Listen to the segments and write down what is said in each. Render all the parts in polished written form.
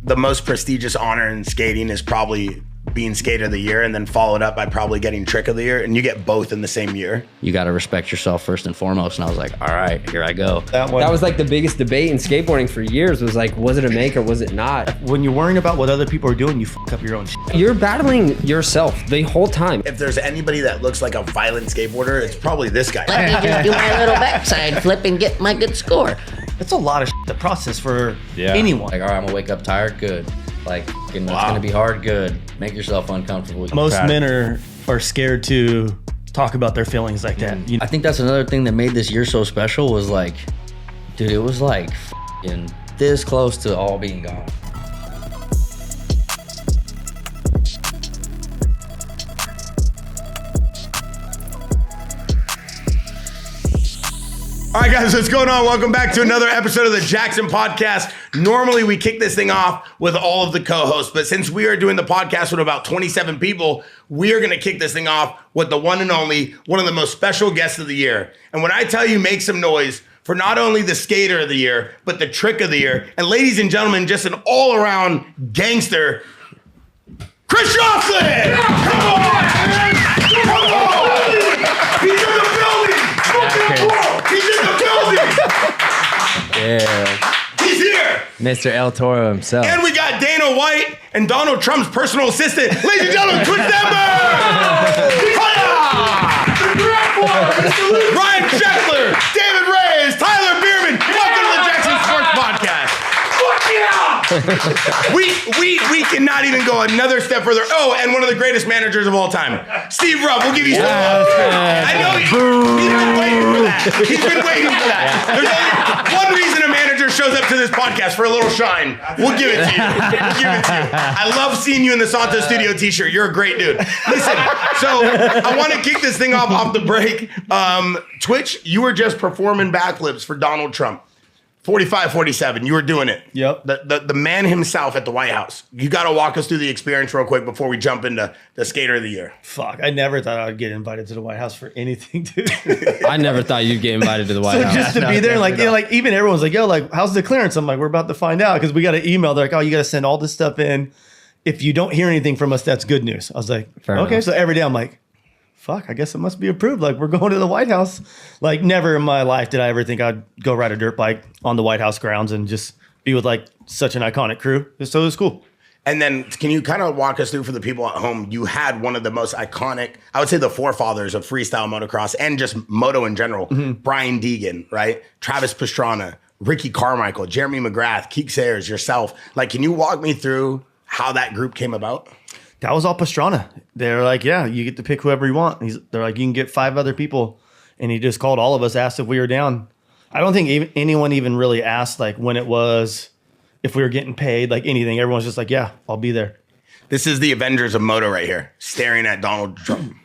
the most prestigious honor in skating is probably being skater of the year, and then followed up by probably getting trick of the year, and you get both in the same year. You got to respect yourself first and foremost. And I was like, all right, here I go. That was like the biggest debate in skateboarding for years, was like, was it a make or was it not? When you're worrying about what other people are doing, you fuck up your own shit. You're battling yourself the whole time. If there's anybody that looks like a violent skateboarder, it's probably this guy. Let me just do my little backside flip and get my good score. It's a lot of shit to process for anyone. Like, all right, I'm gonna wake up tired, good. Like, it's gonna be hard, good. Make yourself uncomfortable. Most men are scared to talk about their feelings like that. I think that's another thing that made this year so special was like, dude, it was like f***ing this close to all being gone. All right, guys, what's going on? Welcome back to another episode of the Jaxxon podcast. Normally, we kick this thing off with all of the co-hosts, but since we are doing the podcast with about 27 people, we are going to kick this thing off with the one and only, one of the most special guests of the year. And when I tell you make some noise for not only the skater of the year, but the trick of the year, and ladies and gentlemen, just an all-around gangster, Chris Joslin! Yeah. Come on, man! Come on! He's in the building! He's in the building! Yeah. He's here! Mr. El Toro himself. And we got Dana White and Donald Trump's personal assistant. Ladies and gentlemen, Chris Stenberg! Ryan Sheckler, David Reyes, Tyler Bierman. Welcome to the Jaxxon Sports Podcast. Fuck yeah! We cannot even go another step further. Oh, and one of the greatest managers of all time, Steve Rupp. We'll give you some love. I know he's been waiting for that. He's been waiting for that. There's only one reason a manager shows up to this podcast, for a little shine. We'll give it to you. We'll give it to you. I love seeing you in the Santo Studio t-shirt. You're a great dude. Listen, so I want to kick this thing off the break. Twitch, you were just performing backflips for Donald Trump. 45, 47, you were doing it. Yep. The man himself at the White House. You got to walk us through the experience real quick before we jump into the Skater of the Year. Fuck, I never thought I'd get invited to the White House for anything, dude. I never thought you'd get invited to the White House. So just to be there, like, like even everyone's like, yo, like, how's the clearance? I'm like, we're about to find out, because we got an email. They're like, oh, you got to send all this stuff in. If you don't hear anything from us, that's good news. I was like, Fair okay. enough. So every day I'm like, fuck, I guess it must be approved. Like, we're going to the White House. Like, never in my life did I ever think I'd go ride a dirt bike on the White House grounds and just be with like such an iconic crew. So it was cool. And then can you kind of walk us through, for the people at home, you had one of the most iconic, I would say the forefathers of freestyle motocross and just moto in general, Brian Deegan, right? Travis Pastrana, Ricky Carmichael, Jeremy McGrath, Keek Sayers, yourself. Like, can you walk me through how that group came about? That was all Pastrana. They're like, yeah, you get to pick whoever you want. They're like, you can get 5 other people. And he just called all of us, asked if we were down. I don't think anyone even really asked like when it was, if we were getting paid, like anything. Everyone's just like, yeah, I'll be there. This is the Avengers of moto right here, staring at Donald Trump.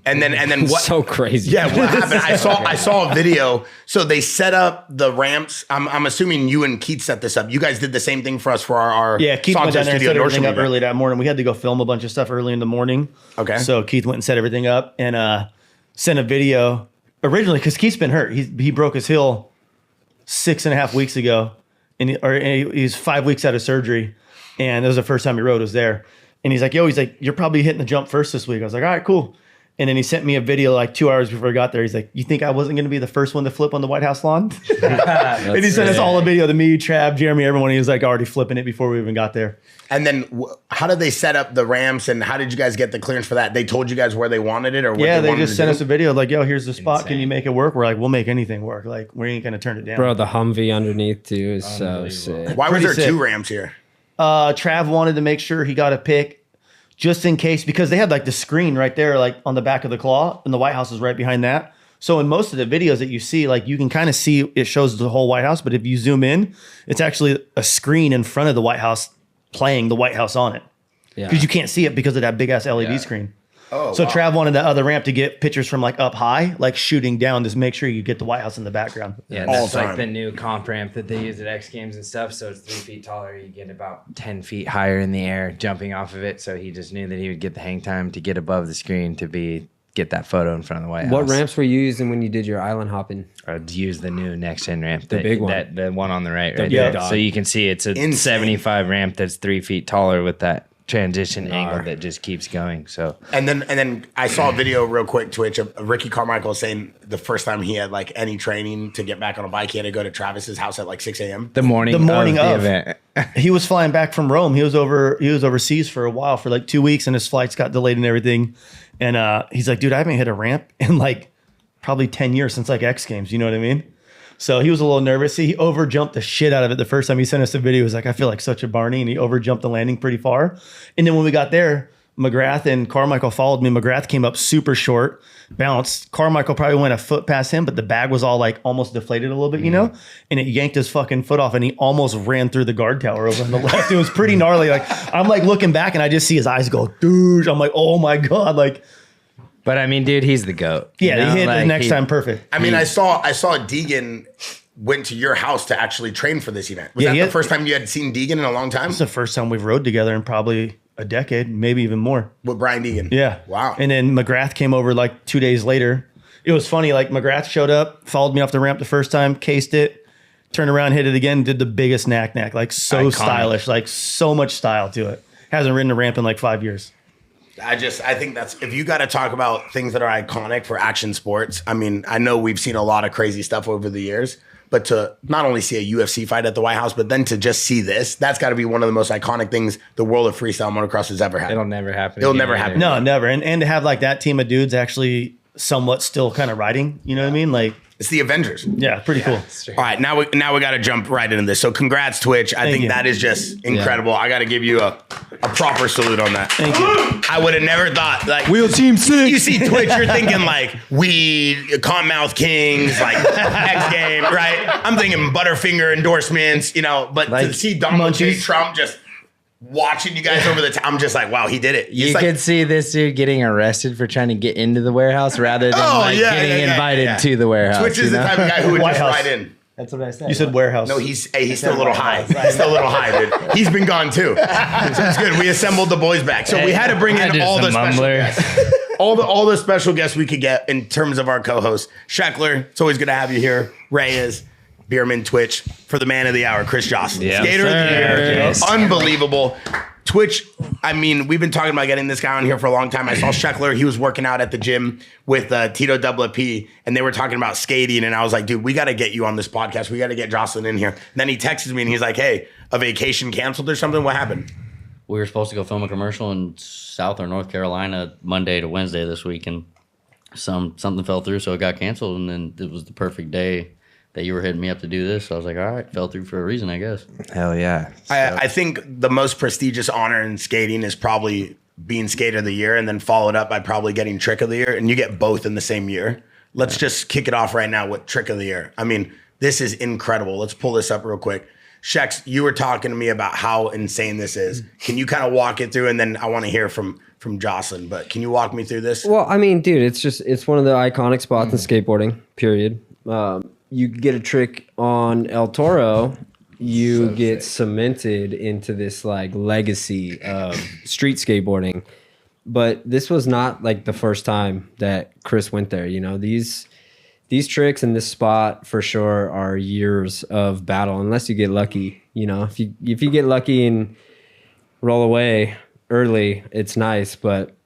And then what? So crazy. Yeah, what happened? I saw a video. So they set up the ramps. I'm assuming you and Keith set this up. You guys did the same thing for us for our Keith went down there and set everything up Nordstrom early that morning. We had to go film a bunch of stuff early in the morning. Okay. So Keith went and set everything up and sent a video originally, because Keith's been hurt. He broke his heel 6.5 weeks ago, and he's 5 weeks out of surgery, and that was the first time he rode was there. And he's like, you're probably hitting the jump first this week. I was like, all right, cool. And then he sent me a video like 2 hours before I got there. He's like, you think I wasn't going to be the first one to flip on the White House lawn? And he sent us all a video to me, Trav, Jeremy, everyone. He was like already flipping it before we even got there. And then how did they set up the ramps, and how did you guys get the clearance for that? They told you guys where they wanted it, or what they just sent us a video like, yo, here's the spot. Insane. Can you make it work? We're like, we'll make anything work. Like, we ain't going to turn it down. Bro, the Humvee underneath too is so sick. Why was there 2 ramps here? Trav wanted to make sure he got a pick just in case, because they had like the screen right there, like on the back of the claw, and the White House is right behind that. So in most of the videos that you see, like you can kind of see it shows the whole White House, but if you zoom in, it's actually a screen in front of the White House playing the White House on it. Yeah. Because you can't see it because of that big ass LED screen. Oh, so wow. Trav wanted the other ramp to get pictures from like up high, like shooting down, just make sure you get the White House in the background. Yeah, that's like the new comp ramp that they use at X Games and stuff. So it's 3 feet taller. You get about 10 feet higher in the air jumping off of it. So he just knew that he would get the hang time to get above the screen to be get that photo in front of the White House. What ramps were you using when you did your island hopping? I'd use the new next gen ramp, The big one. the one on the right, right big there. dog. So you can see it's a Insane. 75 ramp that's 3 feet taller with that transition angle that just keeps going. So And then I saw a video real quick, Twitch, of Ricky Carmichael saying the first time he had like any training to get back on a bike, he had to go to Travis's house at like 6 a.m. the morning of the event. He was flying back from Rome. He was overseas for a while, for like 2 weeks, and his flights got delayed and everything. And he's like, dude, I haven't hit a ramp in like probably 10 years since like X Games. You know what I mean? So he was a little nervous. See, he overjumped the shit out of it the first time he sent us a video. He was like, I feel like such a Barney, and he overjumped the landing pretty far. And then when we got there, McGrath and Carmichael followed me. McGrath came up super short, bounced. Carmichael probably went a foot past him, but the bag was all like almost deflated a little bit, you know? And it yanked his fucking foot off, and he almost ran through the guard tower over on the left. It was pretty gnarly. Like, I'm like looking back, and I just see his eyes go, dude. I'm like, oh my God. Like, But I mean, dude, he's the GOAT. yeah, you know? he hit the Like, next time perfect. I mean, I saw Deegan went to your house to actually train for this event. Was Yeah, that he the had- first time you had seen Deegan in a long time? It's the first time we've rode together in probably a decade, maybe even more. With Brian Deegan? Yeah. Wow. And then McGrath came over like 2 days later. It was funny. Like McGrath showed up, followed me off the ramp the first time, cased it, turned around, hit it again, did the biggest knack. Like so Iconic. stylish, like so much style to it. Hasn't ridden a ramp in like 5 years. I think that's, if you got to talk about things that are iconic for action sports, I mean, I know we've seen a lot of crazy stuff over the years, but to not only see a UFC fight at the White House, but then to just see this, that's got to be one of the most iconic things the world of freestyle motocross has ever had. It'll never happen. It'll again never either. happen. No, never. And to have like that team of dudes actually somewhat still kind of riding, you know what I mean? Like, It's the Avengers. yeah, pretty cool. All right, now we got to jump right into this. So congrats, Twitch. I think you. that is just incredible. I got to give you a proper salute on that. Thank you. I would have never thought, like, Wheel Team 6. you see Twitch, you're thinking like weed, Cottonmouth Kings, like X Game, right? I'm thinking Butterfinger endorsements, you know, but to see Donald J. Trump just watching you guys over the time, I'm just like, wow, he did it. You It's like, could see this dude getting arrested for trying to get into the warehouse rather than getting invited to the warehouse. Twitch is you the know? type of guy who would White just House. ride in. That's what I said. You said warehouse. No, he's still a little high. He's still a little high, dude. He's been gone too. So it's good. We assembled the boys back. So we had to bring in all the special guests. All the special guests we could get in terms of our co-hosts. Sheckler, it's always good to have you here. Reyes, Bierman, Twitch, for the man of the hour, Chris Joslin. Yes, Skater of the sir. year. Yes. Unbelievable. Twitch, I mean, we've been talking about getting this guy on here for a long time. I saw Sheckler. He was working out at the gym with Tito Double P, and they were talking about skating. And I was like, dude, we got to get you on this podcast. We got to get Jocelyn in here. And then he texted me, and he's like, hey, a vacation canceled or something? What happened? We were supposed to go film a commercial in South or North Carolina Monday to Wednesday this week, and something fell through, so it got canceled. And then it was the perfect day that you were hitting me up to do this. So I was like, all right, fell through for a reason, I guess. Hell yeah. I think the most prestigious honor in skating is probably being Skater of the Year, and then followed up by probably getting Trick of the Year, and you get both in the same year. Let's just kick it off right now with Trick of the Year. I mean, this is incredible. Let's pull this up real quick. Shex, you were talking to me about how insane this is. Can you kind of walk it through, and then I want to hear from Jocelyn, but can you walk me through this? Well, I mean, dude, it's one of the iconic spots in skateboarding, period. You get a trick on El Toro, you get cemented into this like legacy of street skateboarding. But this was not like the first time that Chris went there. You know, these tricks in this spot for sure are years of battle, unless you get lucky. You know, if you get lucky and roll away early, it's nice. But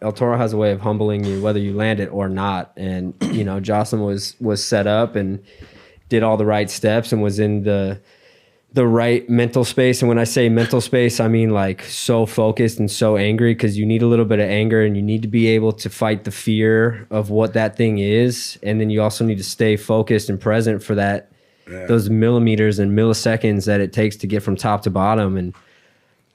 El Toro has a way of humbling you, whether you land it or not. And you know, Jocelyn was set up and did all the right steps and was in the right mental space. And when I say mental space, I mean like so focused and so angry, because you need a little bit of anger and you need to be able to fight the fear of what that thing is. And then you also need to stay focused and present for that, those millimeters and milliseconds that it takes to get from top to bottom. And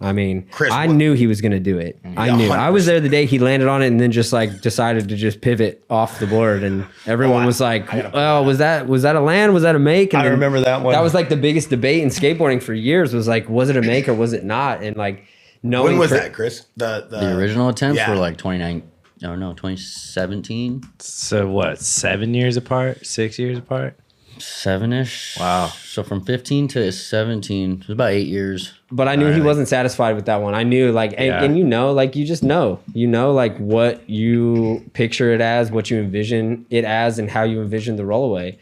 I mean, Chris, I knew he was going to do it. I knew. I was there the day he landed on it and then just like decided to just pivot off the board. And everyone was like, oh, was that a land? Was that a make? And I then remember that one. That was like the biggest debate in skateboarding for years, was like, was it a make or was it not? And like, knowing When was that, Chris? The original attempts yeah. were like 2017. So what, 7 years apart? 6 years apart? 7-ish. Wow. So from 15 to 17, it was about 8 years. But I knew he wasn't satisfied with that one. I knew, like, and you know, like, you just know, like, what you picture it as, what you envision it as, and how you envision the rollaway.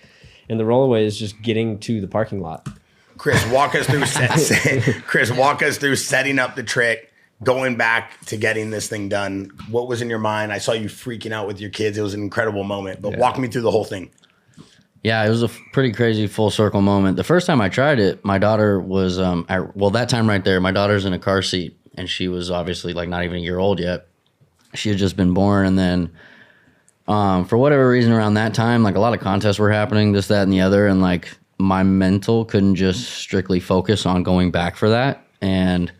And the rollaway is just getting to the parking lot. Chris, walk us through setting up the trick, going back to getting this thing done. What was in your mind? I saw you freaking out with your kids. It was an incredible moment, but walk me through the whole thing. Yeah, it was a pretty crazy full circle moment. The first time I tried it, my daughter was, that time right there, my daughter's in a car seat, and she was obviously like not even a year old yet. She had just been born, and then for whatever reason around that time, like a lot of contests were happening, this, that, and the other, and like my mental couldn't just strictly focus on going back for that. And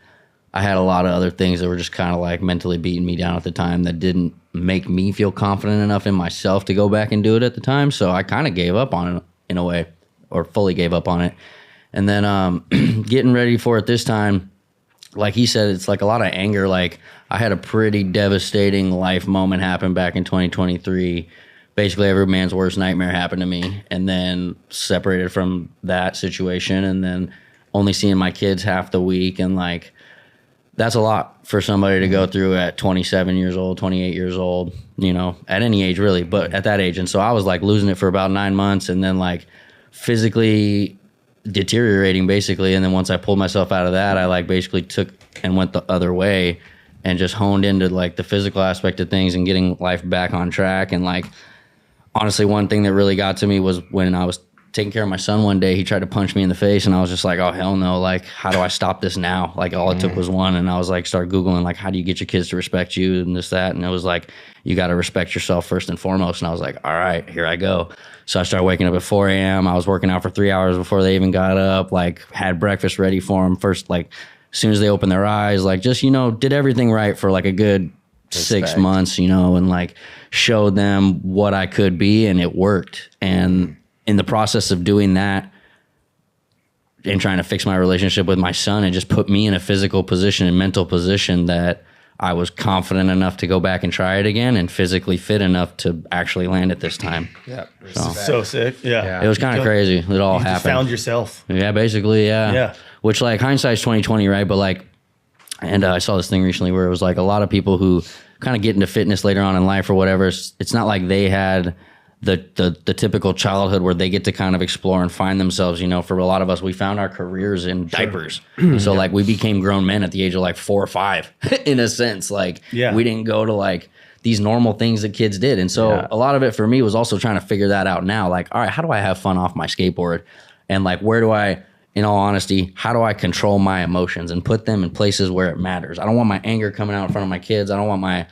I had a lot of other things that were just kind of like mentally beating me down at the time that didn't make me feel confident enough in myself to go back and do it at the time. So I kind of gave up on it in a way, or fully gave up on it. And then getting ready for it this time, like he said, it's like a lot of anger. Like I had a pretty devastating life moment happen back in 2023. Basically every man's worst nightmare happened to me, and then separated from that situation, and then only seeing my kids half the week. And like, that's a lot for somebody to go through at 27 years old, 28 years old, you know, at any age really, but at that age. And so I was like losing it for about 9 months, and then like physically deteriorating basically. And then once I pulled myself out of that, I like basically took and went the other way and just honed into like the physical aspect of things and getting life back on track. And like, honestly, one thing that really got to me was when I was taking care of my son one day, he tried to punch me in the face, and I was just like, oh, hell no. Like, how do I stop this now? Like, all it took was one. And I was like, start Googling, like, how do you get your kids to respect you and this, that? And it was like, you got to respect yourself first and foremost. And I was like, all right, here I go. So I started waking up at 4 a.m. I was working out for 3 hours before they even got up, like, had breakfast ready for them first, like, as soon as they opened their eyes, like, just, you know, did everything right for like a good 6 months, you know, and like showed them what I could be, and it worked. And in the process of doing that and trying to fix my relationship with my son, it just put me in a physical position and mental position that I was confident enough to go back and try it again, and physically fit enough to actually land it this time. Yeah. So sick. Yeah. It was kind of crazy. It all You just happened. found yourself. Yeah, basically, yeah. Yeah. Which, like, hindsight's 20/20, right? But like, and I saw this thing recently where it was like a lot of people who kind of get into fitness later on in life or whatever. It's not like they had the typical childhood where they get to kind of explore and find themselves. You know, for a lot of us, we found our careers in diapers. So like, we became grown men at the age of like 4 or 5, in a sense. Like, we didn't go to like these normal things that kids did. And so a lot of it for me was also trying to figure that out now. Like, all right, how do I have fun off my skateboard? And like, where do I, in all honesty, how do I control my emotions and put them in places where it matters? I don't want my anger coming out in front of my kids. I don't want my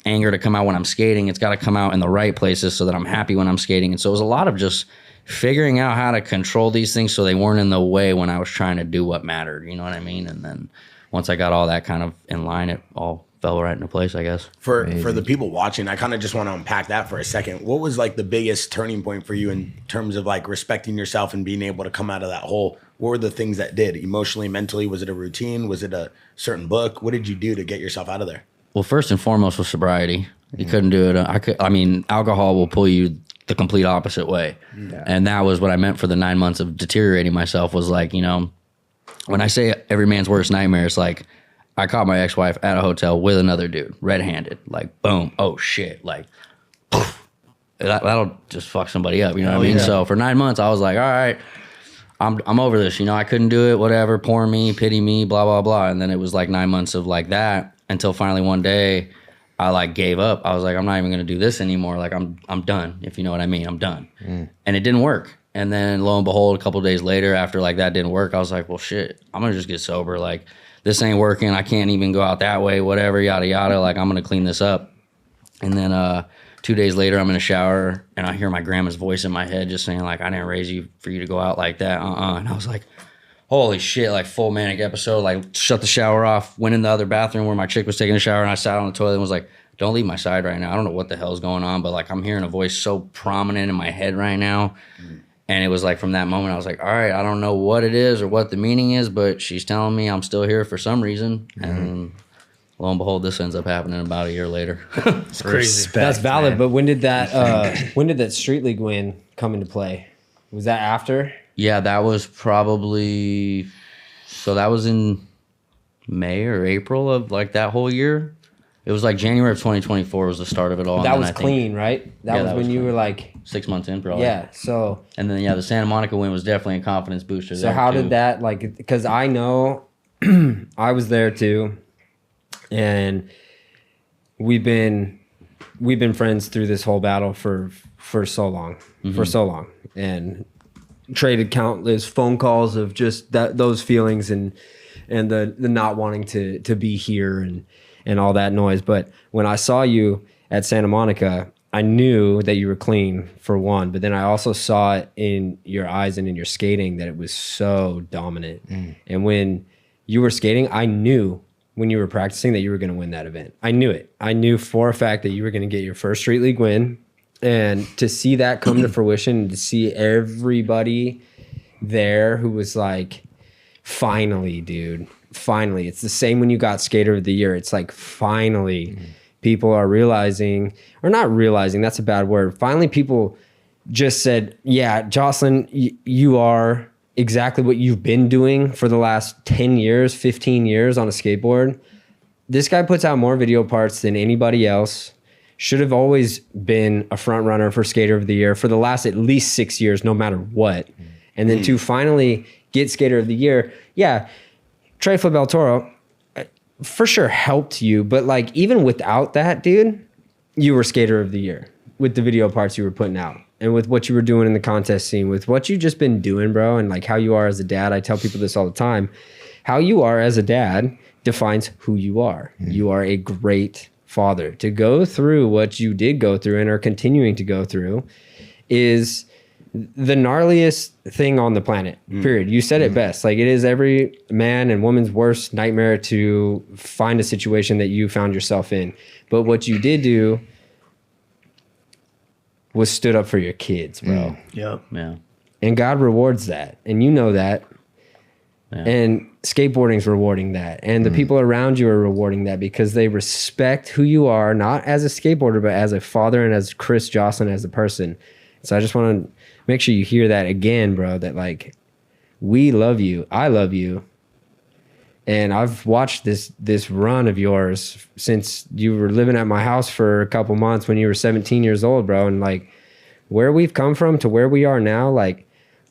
anger to come out when I'm skating. It's got to come out in the right places so that I'm happy when I'm skating. And so it was a lot of just figuring out how to control these things so they weren't in the way when I was trying to do what mattered. You know what I mean? And then once I got all that kind of in line, it all fell right into place, I guess. For the people watching, I kind of just want to unpack that for a second. What was like the biggest turning point for you in terms of like respecting yourself and being able to come out of that hole? What were the things that did emotionally, mentally? Was it a routine? Was it a certain book? What did you do to get yourself out of there? Well, first and foremost was sobriety. You couldn't do it. I mean, alcohol will pull you the complete opposite way. Yeah. And that was what I meant for the 9 months of deteriorating myself, was like, you know, when I say every man's worst nightmare, it's like, I caught my ex-wife at a hotel with another dude, red-handed, like, boom, oh shit, like, poof. That'll just fuck somebody up, you know what I mean? Yeah. So for 9 months, I was like, all right, I'm over this, you know, I couldn't do it, whatever, poor me, pity me, blah, blah, blah. And then it was like 9 months of like that, until finally one day I like gave up. I was like, I'm not even gonna do this anymore. Like, I'm done, if you know what I mean. I'm done. And it didn't work. And then lo and behold, a couple of days later, after like that didn't work, I was like, well, shit, I'm gonna just get sober. Like, this ain't working. I can't even go out that way, whatever, yada, yada. Like, I'm gonna clean this up. And then 2 days later, I'm in a shower and I hear my grandma's voice in my head just saying like, I didn't raise you for you to go out like that. And I was like, holy shit, like full manic episode, like shut the shower off, went in the other bathroom where my chick was taking a shower, and I sat on the toilet and was like, don't leave my side right now. I don't know what the hell's going on, but like, I'm hearing a voice so prominent in my head right now. And it was like, from that moment, I was like, all right, I don't know what it is or what the meaning is, but she's telling me I'm still here for some reason. And lo and behold, this ends up happening about a year later. It's crazy. That's valid. Man. But when did that street league win come into play? Was that after? Yeah, that was probably, so that was in May or April of like that whole year. It was like January of 2024 was the start of it all. That and was then I think clean, right? That Yeah, was that when was you clean. were like, 6 months in probably. yeah. So And then, the Santa Monica win was definitely a confidence booster. So how did that, like, because I know I was there too, and we've been friends through this whole battle for so long, and traded countless phone calls of just those feelings and the not wanting to be here and all that noise. But when I saw you at Santa Monica, I knew that you were clean for one, but then I also saw it in your eyes and in your skating that it was so dominant. And when you were skating, I knew when you were practicing that you were going to win that event. I knew it. I knew for a fact that you were going to get your first street league win. And to see that come to fruition, and to see everybody there who was like, finally, dude, finally. It's the same when you got Skater of the Year. It's like, finally. People are realizing, or not realizing, that's a bad word. Finally, people just said, yeah, Joslin, you are exactly what you've been doing for the last 10 years, 15 years on a skateboard. This guy puts out more video parts than anybody else. Should have always been a front runner for Skater of the Year for the last at least 6 years, no matter what. And then to finally get Skater of the Year, yeah, Tre Flip El Toro, for sure helped you, but like even without that, dude, you were Skater of the Year with the video parts you were putting out and with what you were doing in the contest scene, with what you just been doing, bro, and like how you are as a dad. I tell people this all the time. How you are as a dad defines who you are. You are a great father. To go through what you did go through and are continuing to go through is the gnarliest thing on the planet, period. You said it best. Like, it is every man and woman's worst nightmare to find a situation that you found yourself in. But what you did do was stood up for your kids, bro. Yep. Yeah. And God rewards that. And you know that. Yeah. And skateboarding's rewarding that. And the people around you are rewarding that because they respect who you are, not as a skateboarder, but as a father and as Chris Joslin as a person. So I just want to make sure you hear that again, bro, that like, we love you. I love you. And I've watched this run of yours since you were living at my house for a couple months when you were 17 years old, bro. And like, where we've come from to where we are now, like,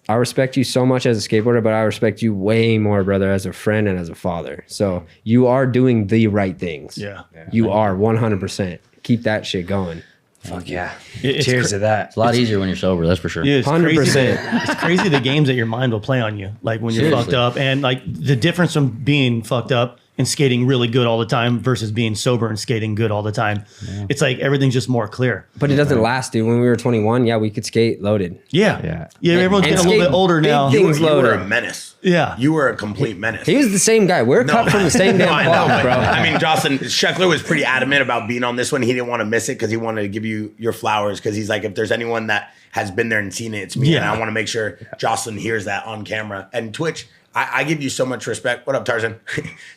I respect you so much as a skateboarder, but I respect you way more, brother, as a friend and as a father. So you are doing the right things. Yeah. You are 100%. Keep that shit going. Fuck yeah. It's Cheers to that. It's a lot easier when you're sober, that's for sure. Yeah, it's 100%. crazy. It's crazy the games that your mind will play on you, like when you're Seriously. fucked up, and like the difference from being fucked up and skating really good all the time versus being sober and skating good all the time. Yeah. It's like everything's just more clear. But it doesn't last, dude. When we were 21, yeah, we could skate loaded. Yeah. Everyone's And getting a little bit skate older big now. things. You were loaded. a menace. Yeah. You were a complete menace. He was the same guy. We're cut from the same No, damn I know, cloth, but, bro. I mean, Joslin, Sheckler was pretty adamant about being on this one. He didn't want to miss it because he wanted to give you your flowers because he's like, if there's anyone that has been there and seen it, it's me. And I want to make sure Joslin hears that on camera. And Twitch, I give you so much respect. What up, Tarzan?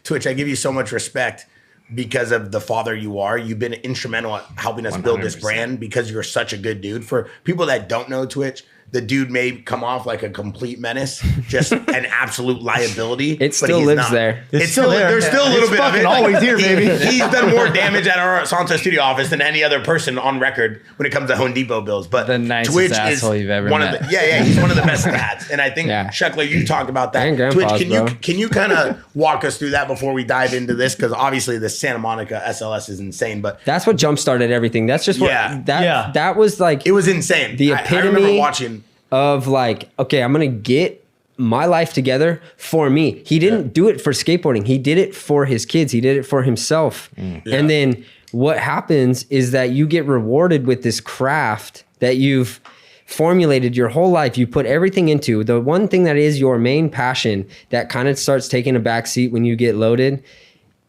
Twitch, I give you so much respect because of the father you are. You've been instrumental at helping us build this 100%. brand because you're such a good dude. For people that don't know Twitch, the dude may come off like a complete menace, just an absolute liability. It but still he's lives not. there. It's still there. There's still a little It's bit of fucking it. always here, baby. He's done more damage at our Santo studio office than any other person on record when it comes to Home Depot bills. But The nicest Twitch asshole is you've ever one met. of the he's one of the best dads. And I think Yeah. Sheckler, you talked about that. And grandpas, Twitch, bro. can you kind of walk us through that before we dive into this? Because obviously the Santa Monica SLS is insane, but That's what jump started everything. That's just what that was like. it was insane. The I remember epitome watching. of like, okay, I'm gonna get my life together for me. He didn't do it for skateboarding. He did it for his kids. He did it for himself. And then what happens is that you get rewarded with this craft that you've formulated your whole life. You put everything into the one thing that is your main passion that kind of starts taking a back seat when you get loaded.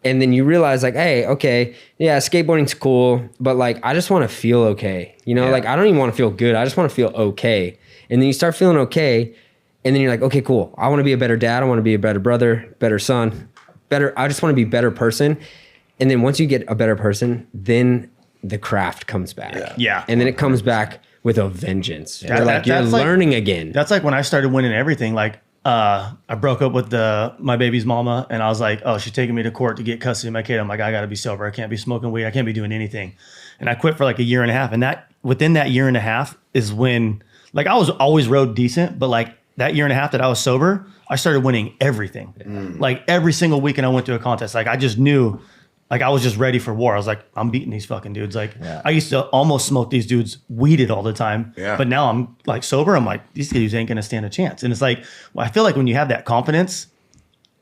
And then you realize like, hey, okay, yeah, skateboarding's cool, but like, I just want to feel okay. You know, like I don't even want to feel good. I just want to feel okay. And then you start feeling okay. And then you're like, okay, cool. I want to be a better dad. I want to be a better brother, better son, I just want to be a better person. And then once you get a better person, then the craft comes back. Yeah. And then it comes back with a vengeance. Yeah, You're like, you're that's like- learning again. That's like when I started winning everything. Like, I broke up with my baby's mama, and I was like, oh, she's taking me to court to get custody of my kid. I'm like, I got to be sober. I can't be smoking weed. I can't be doing anything. And I quit for like a year and a half. And within that year and a half is when, like, I was always rode decent, but like that year and a half that I was sober, I started winning everything. Like every single weekend I went to a contest. Like I just knew, like I was just ready for war. I was like, I'm beating these fucking dudes. Like I used to almost smoke these dudes weeded all the time. Yeah. But now I'm like sober. I'm like, these dudes ain't gonna stand a chance. And it's like, well, I feel like when you have that confidence,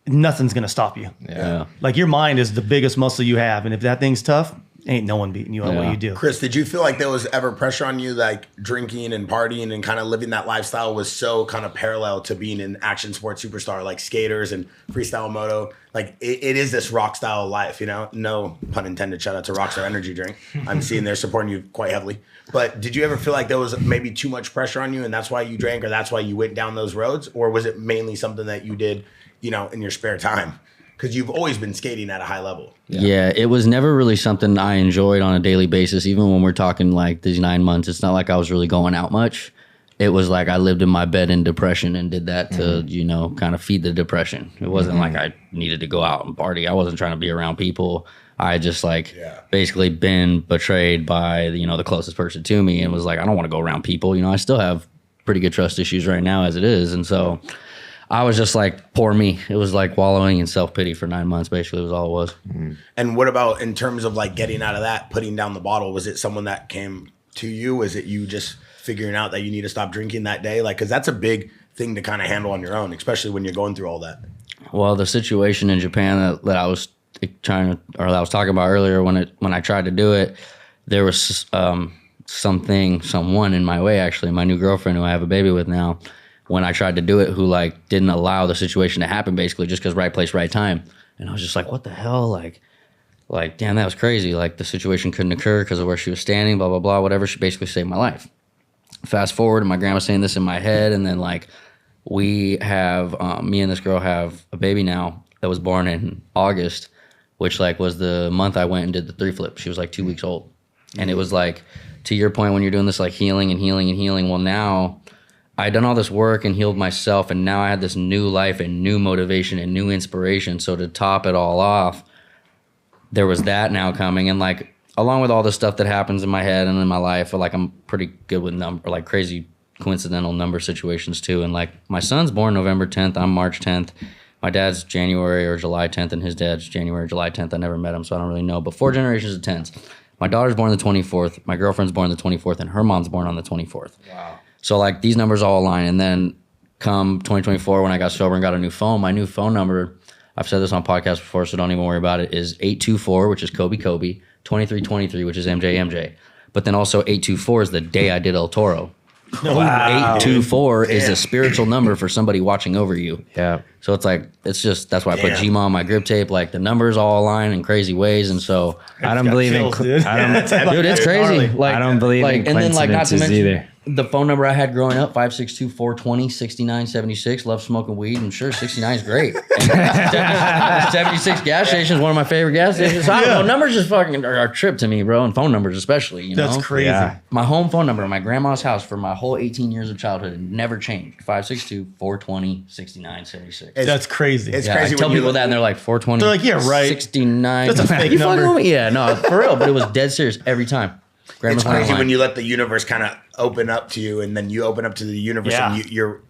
nothing's gonna stop you. Yeah. Like your mind is the biggest muscle you have. And if that thing's tough, ain't no one beating you on what you do. Chris, did you feel like there was ever pressure on you, like drinking and partying and kind of living that lifestyle was so kind of parallel to being an action sports superstar like skaters and freestyle moto? Like it is this rock style life, you know? No pun intended. Shout out to Rockstar Energy Drink. I'm seeing they're supporting you quite heavily. But did you ever feel like there was maybe too much pressure on you and that's why you drank or that's why you went down those roads? Or was it mainly something that you did, you know, in your spare time? Because you've always been skating at a high level. Yeah, it was never really something I enjoyed on a daily basis. Even when we're talking like these 9 months, it's not like I was really going out much. It was like I lived in my bed in depression and did that to, you know, kind of feed the depression. It wasn't like I needed to go out and party. I wasn't trying to be around people. I just like basically been betrayed by, you know, the closest person to me and was like, I don't want to go around people. You know, I still have pretty good trust issues right now as it is. And so I was just like, poor me. It was like wallowing in self-pity for 9 months, basically, was all it was. And what about in terms of like getting out of that, putting down the bottle? Was it someone that came to you? Was it you just figuring out that you need to stop drinking that day? Like, because that's a big thing to kind of handle on your own, especially when you're going through all that. Well, the situation in Japan that I was trying to, or that I was talking about earlier, when I tried to do it, there was someone in my way, actually, my new girlfriend who I have a baby with now, when I tried to do it, who like didn't allow the situation to happen, basically just because right place, right time. And I was just like, what the hell? Like, damn, that was crazy. Like the situation couldn't occur because of where she was standing, blah, blah, blah, whatever. She basically saved my life. Fast forward, and my grandma's saying this in my head. And then like we have, me and this girl have a baby now that was born in August, which like was the month I went and did the 3 flip. She was like 2 weeks old. And it was like, to your point, when you're doing this like healing and healing and healing, well, now I had done all this work and healed myself, and now I had this new life and new motivation and new inspiration. So to top it all off, there was that now coming, and like along with all the stuff that happens in my head and in my life, like I'm pretty good with like crazy coincidental number situations too. And like my son's born November 10th, I'm March 10th. My dad's January or July 10th, and his dad's January or July 10th. I never met him, so I don't really know. But 4 generations of 10s. My daughter's born the 24th. My girlfriend's born the 24th, and her mom's born on the 24th. Wow. So like these numbers all align. And then come 2024, when I got sober and got a new phone, my new phone number, I've said this on podcasts before, so don't even worry about it, is 824, which is Kobe, 2323, which is MJ. But then also 824 is the day I did El Toro. Wow. 824 is a spiritual number for somebody watching over you. Yeah. So it's like, it's just, that's why I put Gma on my grip tape. Like the numbers all align in crazy ways. And so I don't believe in, dude. dude, it's crazy. Like, I don't believe in and then like not to coincidences mention either. the phone number I had growing up, 562-420-6976. Love smoking weed, and sure, 69 is great. And 76 gas station is one of my favorite gas stations. So I don't know, numbers just fucking are a trip to me, bro, and phone numbers especially. You know, That's crazy. Yeah. my home phone number in my grandma's house for my whole 18 years of childhood never changed. 562-420-6976. That's crazy. It's Yeah, crazy I tell when you people that, and they're like 420. They're like, yeah, right. 69. That's a fake You number. fucking with me? Yeah, no, for real. But it was dead serious every time. Grandma's It's crazy line. when you let the universe kind of open up to you, and then you open up to the universe, Yeah. and you're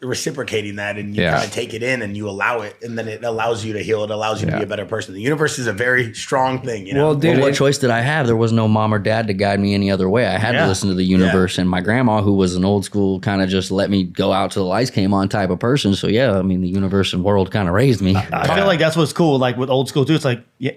reciprocating that, and you kind of take it in, and you allow it, and then it allows you to heal. It allows you to be a better person. The universe is a very strong thing, you know. Well, dude, Well, what choice did I have? There was no mom or dad to guide me any other way. I had to listen to the universe, and my grandma, who was an old school, kind of just let me go out till the lights came on type of person. So yeah, I mean, the universe and world kind of raised me. I feel like that's what's cool. Like with old school too, it's like you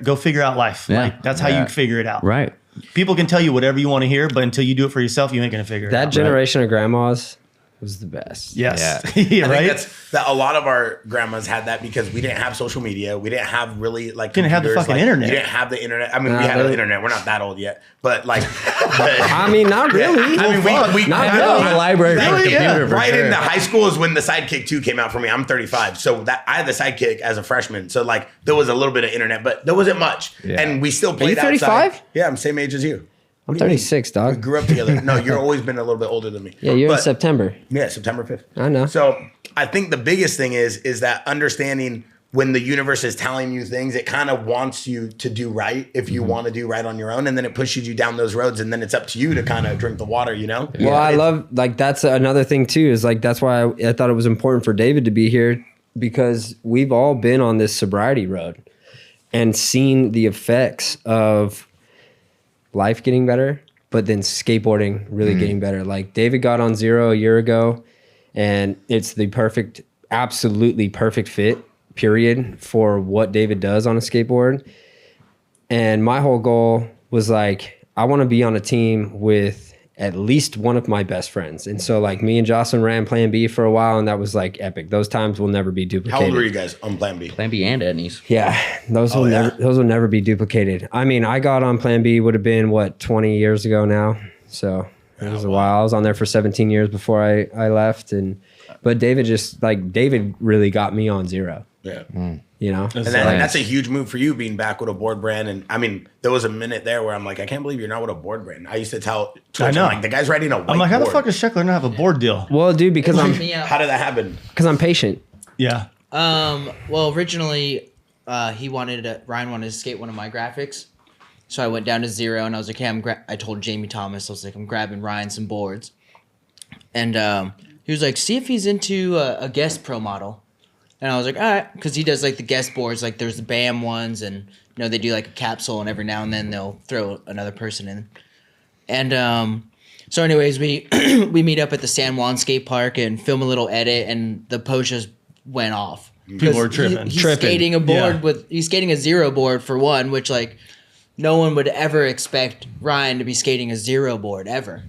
go figure out life. Yeah. Like that's how you figure it out. Right. People can tell you whatever you want to hear, but until you do it for yourself, you ain't gonna figure it That out. generation of grandmas was the best. Yes. Yeah. Yeah, I right. think that's that. A lot of our grandmas had that because we didn't have social media. We didn't have really like Didn't have the computers, fucking like, internet. You didn't have the internet. I mean, we Nah, had the they- internet. We're not that old yet, but like, I mean, not really. I mean, we Not I- really. In the library for a Really? computer, for Right sure. into high school is when the Sidekick 2 came out for me. I'm 35, so that I had the Sidekick as a freshman. So like, there was a little bit of internet, but there wasn't much, Yeah. and we still you played outside. 35? Yeah, I'm same age as you. I'm 36, We dog. grew up together. No, you've always been a little bit older than me. Yeah, you're in But- September. Yeah, September 5th. I know. So I think the biggest thing is that understanding when the universe is telling you things, it kind of wants you to do right if you want to do right on your own. And then it pushes you down those roads. And then it's up to you to kind of drink the water, you know? Well, I love, like, that's another thing too, is like, that's why I thought it was important for David to be here, because we've all been on this sobriety road and seen the effects of life getting better, but then skateboarding really getting better. Like, David got on Zero a year ago, and it's the absolutely perfect fit, period, for what David does on a skateboard. And my whole goal was like, I want to be on a team with at least one of my best friends. And so, like, me and Jaxxon ran Plan B for a while, and that was like epic. Those times will never be duplicated. How old were you guys on Plan B? Plan B and Etnies. Yeah, those will never be duplicated. I mean, I got on Plan B, would have been 20 years ago now. So it was a while. I was on there for 17 years before I left. But David really got me on Zero. Yeah. You know? And that's a huge move for you, being back with a board brand. And I mean, there was a minute there where I'm like, I can't believe you're not with a board brand. I used to tell Twitch, know. I'm like, the guy's writing a white I'm like, how the board. fuck does Sheckler not have a board deal? Well, dude, because I'm How did that happen? patient. Yeah. Well, originally, Ryan wanted to skate one of my graphics. So I went down to Zero and I was like, hey, I told Jamie Thomas, I was like, I'm grabbing Ryan some boards. And he was like, see if he's into a guest pro model. And I was like, all right, because he does like the guest boards, like there's the BAM ones, and you know they do like a capsule, and every now and then they'll throw another person in. And so, anyways, we we meet up at the San Juan skate park and film a little edit, and the post just went off. People were tripping. He's skating a board Yeah. he's skating a Zero board for one, which like no one would ever expect Ryan to be skating a Zero board ever.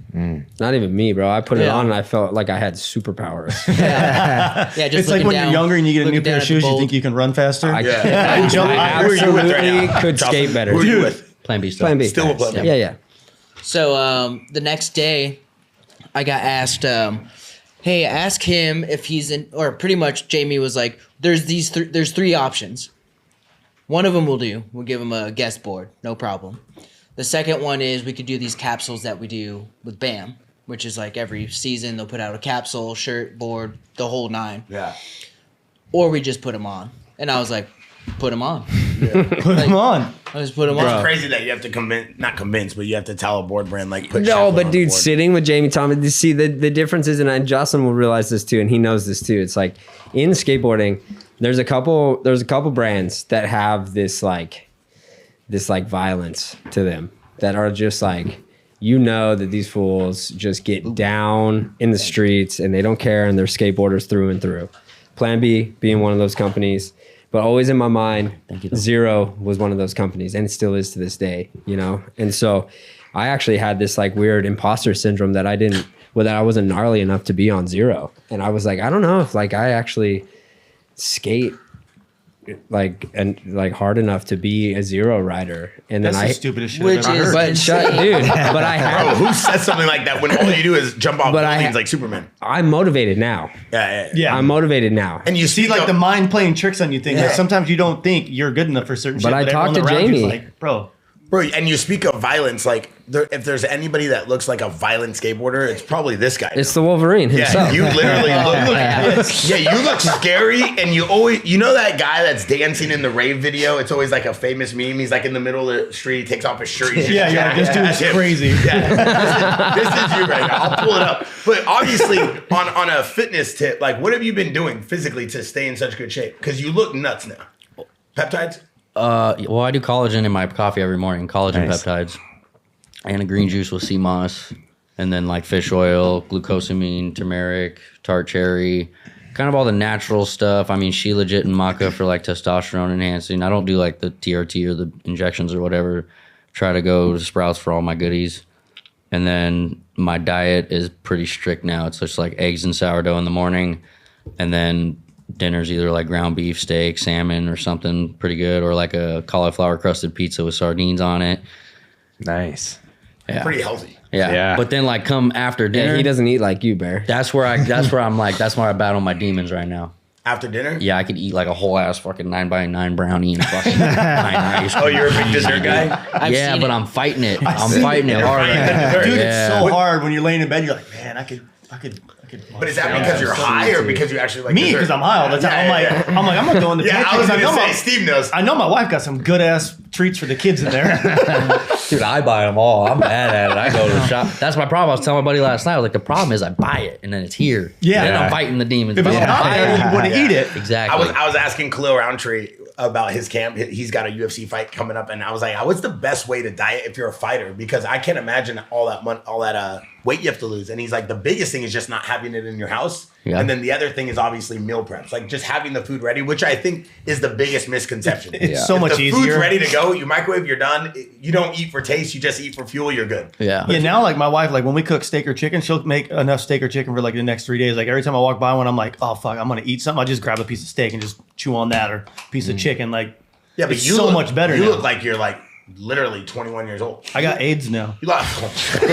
Not even me, bro. I put it Yeah. on and I felt like I had superpowers. Yeah, just It's like looking when down- you're younger and you get a new looking pair down of at the shoes, you bowl. think you can run faster. I Who are you with right absolutely now? could Jocelyn, skate better. Who are you with? Plan B still. Plan B. Still a Plan B. Yeah. So the next day, I got asked, "Hey, ask him if he's in." Or pretty much, Jamie was like, "There's there's three options. One of them we'll do. We'll give him a guest board, no problem. The second one is we could do these capsules that we do with BAM, which is like every season they'll put out a capsule, shirt, board, the whole nine. Yeah. Or we just put them on." And I was like, "Put them on." Put them on. I just put them It's on. crazy that you have to not convince, but you have to tell a board brand like put No, Sheckler on but the dude, board. sitting with Jamie Thomas, you see the difference is, and Jocelyn will realize this too, and he knows this too. It's like in skateboarding, there's a couple brands that have this violence to them that are just like, you know, that these fools just get down in the streets and they don't care, and they're skateboarders through and through. Plan B being one of those companies. But always in my mind, Zero was one of those companies, and it still is to this day, you know? And so I actually had this like weird imposter syndrome that I wasn't gnarly enough to be on Zero. And I was like, I don't know if like I actually skate like hard enough to be a Zero rider. And then That's the stupidest shit Which I've ever is- heard. dude, but I Bro, had, who says something like that when all you do is jump off But I buildings ha- like Superman? I'm motivated now. Yeah. Yeah. I'm motivated now. And you See, like the mind playing tricks on you thing. Yeah. Like sometimes you don't think you're good enough for certain But shit. I talked everyone to around you's Jamie. like, bro, Bro, and you speak of violence, like if there's anybody that looks like a violent skateboarder, it's probably this guy. It's the Wolverine Yeah, himself. you literally look. Yeah, you look scary, and you know that guy that's dancing in the rave video. It's always like a famous meme. He's like in the middle of the street, he takes off his shirt. He's just yeah, you're like, this that's dude's him. crazy. Yeah, this is you right now. I'll pull it up. But obviously, on a fitness tip, like what have you been doing physically to stay in such good shape? Because you look nuts now. Peptides? Well, I do collagen in my coffee every morning. Collagen peptides, and a green juice with sea moss, and then like fish oil, glucosamine, turmeric, tart cherry, kind of all the natural stuff. I mean, She Legit and Maca for like testosterone enhancing. I don't do like the TRT or the injections or whatever. Try to go to Sprouts for all my goodies. And then my diet is pretty strict now. It's just like eggs and sourdough in the morning, and then dinner's either like ground beef, steak, salmon, or something pretty good, or like a cauliflower crusted pizza with sardines on it. Nice. Yeah, Pretty healthy. yeah. Yeah. But then like come after dinner, Yeah, he doesn't eat like you, Bear. that's where I battle my demons right now. After dinner? Yeah, I could eat like a whole ass fucking 9x9 brownie and fucking 9 ice cream. Oh, you're a big dessert guy? Yeah, but I'm fighting it. I'm fighting it hard. Dude, Yeah. it's so hard when you're laying in bed. You're like, man, I could. But is that because you're high or because you actually like Me, dessert? because I'm high all the time. Yeah, I'm like, I'm gonna go in the Yeah, pantry I was 'cause going to know say, Steve knows. I know my wife got some good ass treats for the kids in there. Dude, I buy them all. I'm bad at it. I go to the shop. That's my problem. I was telling my buddy last night. I was like, the problem is I buy it and then it's here. Yeah. Then I'm fighting the demons. If it's But not I'm there, buying you wouldn't eat it. Exactly. I was asking Khalil Roundtree about his camp. He's got a UFC fight coming up, and I was like, "What's the best way to diet if you're a fighter?" Because I can't imagine all that weight you have to lose. And he's like, the biggest thing is just not having it in your house, Yeah. and then the other thing is obviously meal preps, like just having the food ready, which I think is the biggest misconception. It's so If much the easier. food's ready to go. You microwave, you're done. You don't eat for taste. You just eat for fuel. You're good. Yeah. Yeah, now like my wife, like when we cook steak or chicken, she'll make enough steak or chicken for like the next 3 days. Like every time I walk by one, I'm like, oh fuck, I'm gonna eat something. I just grab a piece of steak and just chew on that or a piece of chicken. Like, Yeah, but it's you so look, much better You now. look like you're like literally 21 years old. I got AIDS now. You look.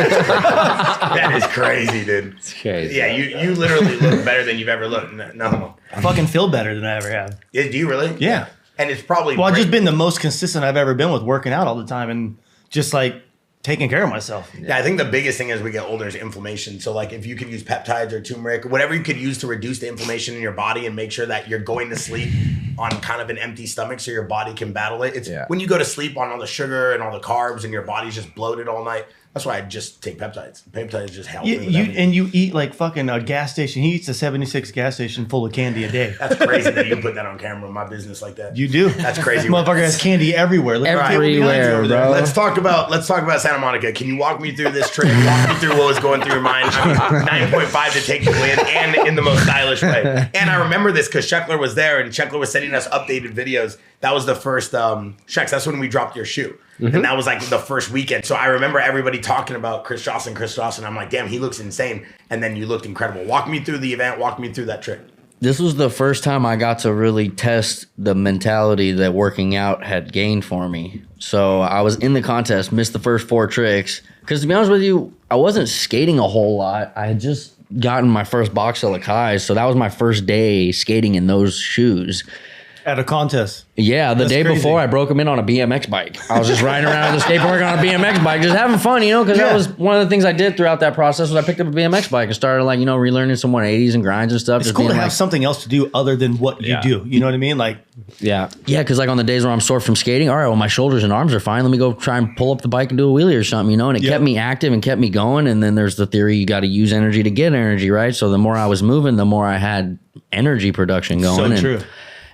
That is crazy, dude. It's crazy. Yeah, you literally look better than you've ever looked. No. I fucking feel better than I ever have. Yeah, do you really? Yeah. And it's probably Well, I've great. just been the most consistent I've ever been with working out all the time and just like taking care of myself. Yeah, I think the biggest thing as we get older is inflammation. So like if you could use peptides or turmeric, whatever you could use to reduce the inflammation in your body and make sure that you're going to sleep on kind of an empty stomach so your body can battle it. It's when you go to sleep on all the sugar and all the carbs and your body's just bloated all night. That's why I just take peptides. Peptides just help me with everything. And you eat like fucking a gas station. He eats a 76 gas station full of candy a day. That's crazy that you put that on camera in my business like that. You do. That's crazy. Motherfucker has candy everywhere. Look at the table behind you Everywhere, over there. bro. Let's talk about Santa Monica. Can you walk me through this trip? Walk me through what was going through your mind. I mean, 9.5 to take you in and in the most stylish way. And I remember this because Sheckler was there and Sheckler was sending us updated videos. That was the first Shecks. That's when we dropped your shoe. And that was like the first weekend. So I remember everybody talking about Chris Joslin. I'm like, damn, he looks insane. And then you looked incredible. Walk me through the event. Walk me through that trip. This was the first time I got to really test the mentality that working out had gained for me. So I was in the contest, missed the first 4 tricks. Because to be honest with you, I wasn't skating a whole lot. I had just gotten my first box of Lakais. So that was my first day skating in those shoes. At a contest. Yeah, the That's day crazy. before I broke them in on a BMX bike. I was just riding around with a skateboard on a BMX bike, just having fun, because that was one of the things I did throughout that process was I picked up a BMX bike and started relearning some 180s and grinds and stuff. It's just cool to being have something else to do other than what you do. You know what I mean? Like, Yeah. Yeah, because like on the days where I'm sore from skating, all right, well, my shoulders and arms are fine. Let me go try and pull up the bike and do a wheelie or something, and it kept me active and kept me going. And then there's the theory you got to use energy to get energy, right? So the more I was moving, the more I had energy production going. so true.